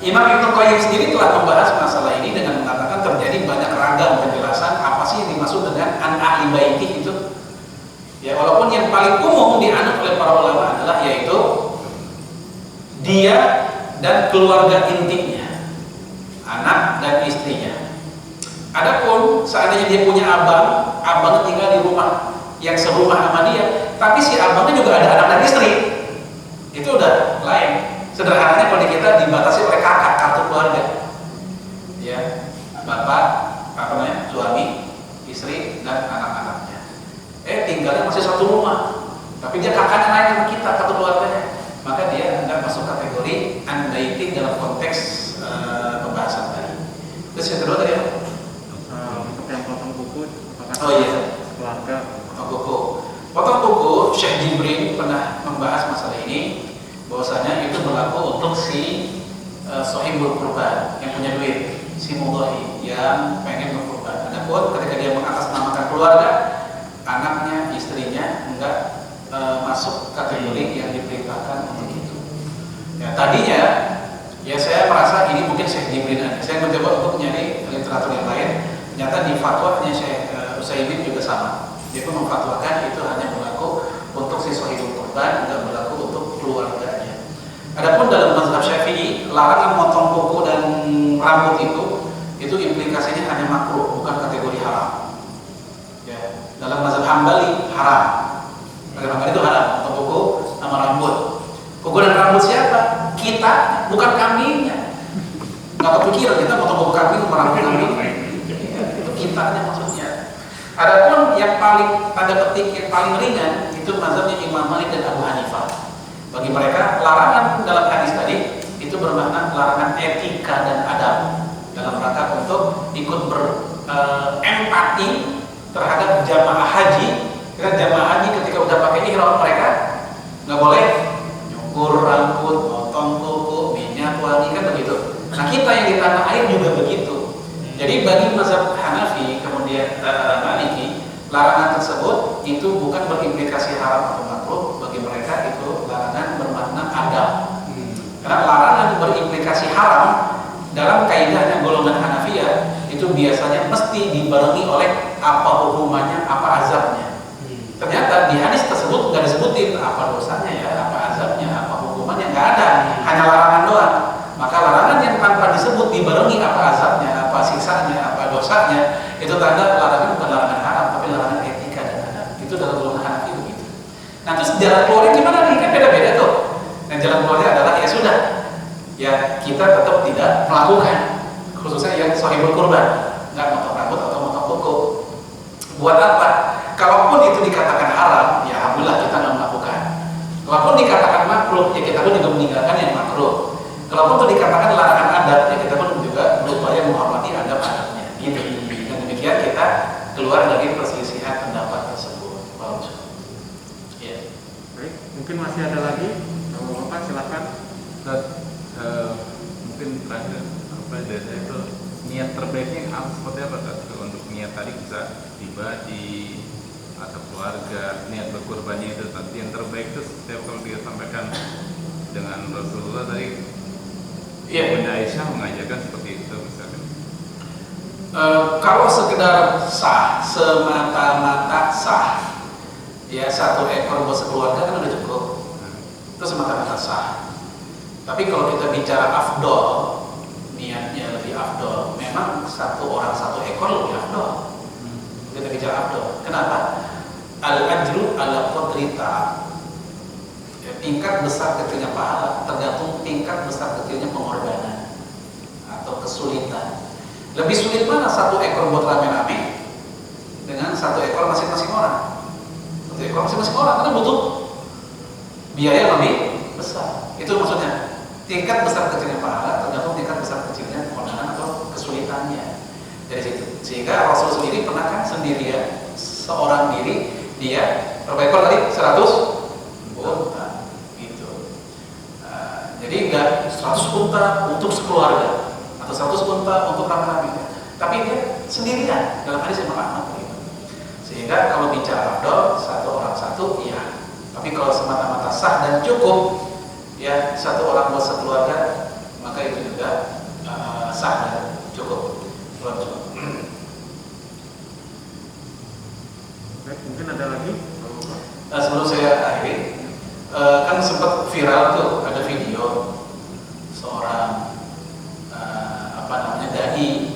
Imam Ibnu Qayyim sendiri telah membahas masalah ini dengan mengatakan terjadi banyak ragam penjelasan apa sih yang dimaksud dengan an ahli baiti itu. Ya, walaupun yang paling umum dianut oleh para ulama adalah yaitu dia dan keluarga intinya, anak dan istrinya. Adapun seandainya dia punya abang tinggal di rumah yang serumah sama dia, tapi si abangnya juga ada anak dan istri, itu udah lain. Sederhananya kalau di kita dibatasi oleh kakak, kartu keluarga, ya, bapak, suami, istri, dan anak-anaknya. Tinggalnya masih satu rumah, tapi dia kakaknya lain sama kita, kartu keluarganya, maka dia nggak masuk kategori undating dalam konteks pembahasan tadi. Terus yang kedua tadi ya? Untuk yang potong kuku, keluarga. Potong kuku. Potong kuku, Syekh Jibrin pernah membahas masalah ini, bahwasanya itu berlaku untuk si sohibul kurban yang punya duit, si mudhahi yang pengen berkurban. Adapun ketika dia mengatasnamakan keluarga, anaknya, istrinya enggak masuk kategori yang diperintahkan untuk itu. Ya, tadinya ya saya merasa ini mungkin Syekh Jibrin aja. Saya mencoba untuk nyari literatur yang lain. Ternyata di fatwanya Syekh Utsaimin juga sama. Dia pun memfatwakan itu hanya berlaku untuk si sohibul kurban, tidak berlaku untuk keluarganya. Adapun dalam mazhab Syafi'i, larangan memotong kuku dan rambut itu implikasinya hanya makruh, bukan kategori haram. Ya, dalam mazhab Hambali haram. Mazhab Hambali itu haram, potong kuku sama rambut. Kuku dan rambut siapa? Kita, bukan kambingnya. Nggak kepikiran kita potong kuku kambing sama rambut kambing. Itu kitanya maksudnya. Adapun yang paling tanda petik yang paling ringan itu mazhabnya Imam Malik dan Abu Hanifah. Bagi mereka larangan dalam hadis tadi itu bermakna larangan etika dan adab dalam rangka untuk ikut berempati terhadap jamaah haji. Karena jamaah haji ketika udah pakai ihram mereka nggak boleh nyukur rambut, potong kuku, minyak wangi, kan begitu. Nah kita yang di tanah air juga begitu. Jadi bagi mazhab Hanafi kemudian Maliki, larangan tersebut itu bukan berimplikasi haram atau makruh. Bagi mereka itu larangan bermakna adab. Karena larangan berimplikasi haram dalam kaidahnya golongan Hanafiyah itu biasanya mesti dibarengi oleh apa hukumannya, apa azabnya. Ternyata di hadis tersebut nggak disebutin apa dosanya ya, apa azabnya, apa hukumannya, nggak ada, hanya larangan doang. Maka larangan yang tanpa disebut Itu dalam golongan Hanafi begitu. Nah terus jalan keluarnya gimana nih? Kan beda-beda tuh. Dan jalan keluarnya adalah ya sudah, ya kita tetap tidak melakukan, khususnya yang sahibul kurban, nggak motong rambut atau motong kuku. Buat apa? Kalaupun itu dikatakan haram, ya alhamdulillah kita nggak melakukan. Kalaupun dikatakan makruh, ya kita pun juga meninggalkan yang makruh. Kalaupun itu dikatakan larangan adat, ya kita pun juga berupaya menghormati adab-adabnya. Gitu. Dan demikian kita keluar dari perselisihan pendapat tersebut. Ya. Baik, mungkin masih ada lagi. Bapak silakan. Mungkin terakhir apa dari saya itu niat terbaiknya seperti apa Kak? Untuk niat tadi bisa tiba di atau keluarga, niat berkurbannya itu nanti yang terbaik itu setiap kalau dia sampaikan dengan Rasulullah tadi, Bunda Aisyah mengajarkan seperti itu misalnya. Kalau sekedar sah, semata-mata sah, ya satu ekor buat sekeluarga kan udah cukup. Itu semata-mata sah. Tapi kalau kita bicara afdol, niatnya lebih afdol. Memang satu orang satu ekor lebih afdol. Kita bicara afdol. Kenapa? Al-ajru ala qadri ta'at. Ya, tingkat besar kecilnya pahala tergantung tingkat besar kecilnya pengorbanan atau kesulitan. Lebih sulit mana satu ekor buat rame-rame dengan satu ekor masing-masing orang? Satu ekor masing-masing orang karena butuh biaya lebih besar. Itu maksudnya. Tingkat besar kecilnya pahala tergantung tingkat besar kecilnya pengorbanan atau kesulitannya. Dari situ. Sehingga Rasul sendiri pernah kan sendirian, seorang diri dia berapa ekor tadi? 100 unta. Gitu. Jadi enggak 100 unta untuk sekeluarga atau 100 unta untuk rame-rame. Tapi dia sendirian dalam hadis Imam Ahmad gitu. Sehingga kalau bicara afdal satu orang satu, iya. Tapi kalau semata-mata sah dan cukup, ya satu orang buat sekeluarga, maka itu juga sah dan cukup. Baik, mungkin ada lagi. Sebelum saya akhiri, kan sempat viral tuh ada video seorang dai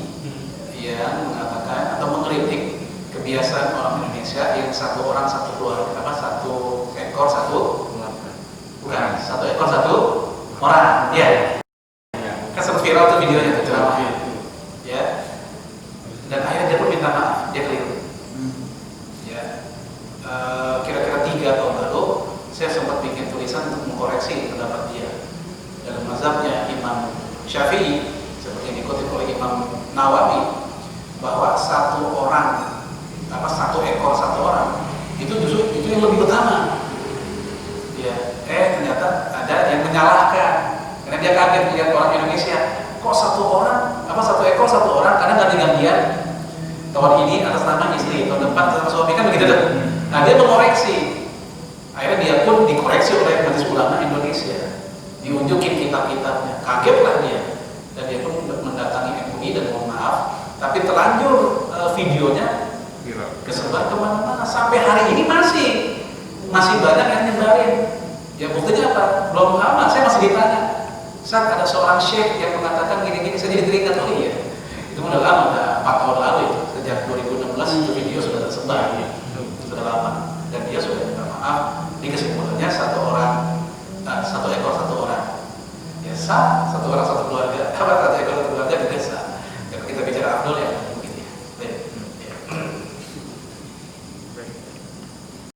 yang mengatakan atau mengkritik kebiasaan orang Indonesia yang satu orang satu keluarga, satu ekor satu bukan satu ekor satu orang, ya. Kan sempat viral tuh videonya tuh ya. Dan akhirnya dia pun minta maaf, dia keliru. Ya, kira-kira 3 tahun lalu saya sempat bikin tulisan untuk mengkoreksi pendapat dia dalam mazhabnya Imam Syafi'i seperti yang dikutip oleh Imam Nawawi bahwa satu orang satu ekor satu orang itu justru itu yang lebih utama. Ya, ternyata ada yang menyalahkan karena dia kaget melihat orang Indonesia kok satu ekor satu orang karena ganti-gantian tahun ini atas nama istri, tahun depan atas nama suami, kan begitu tuh. Nah dia mengoreksi, akhirnya dia pun dikoreksi oleh Majelis Ulama Indonesia, diunjukin kitab-kitabnya, kagetlah dia, dan dia pun mendatangi MUI dan mohon maaf, tapi terlanjur videonya kesebar kemana-mana sampai hari ini masih banyak yang nyebarin. Ya buktinya apa? Belum lama saya masih ditanya, saat ada seorang syekh yang mengatakan gini-gini, saya jadi teringat, oh iya, itu udah lama, udah 4 tahun lalu itu, sejak 2016 itu video sudah tersebar, ya. Sudah lama, dan dia sudah minta maaf. Di kesimpulannya satu ekor satu orang, ya sah, satu orang satu keluarga, satu ekor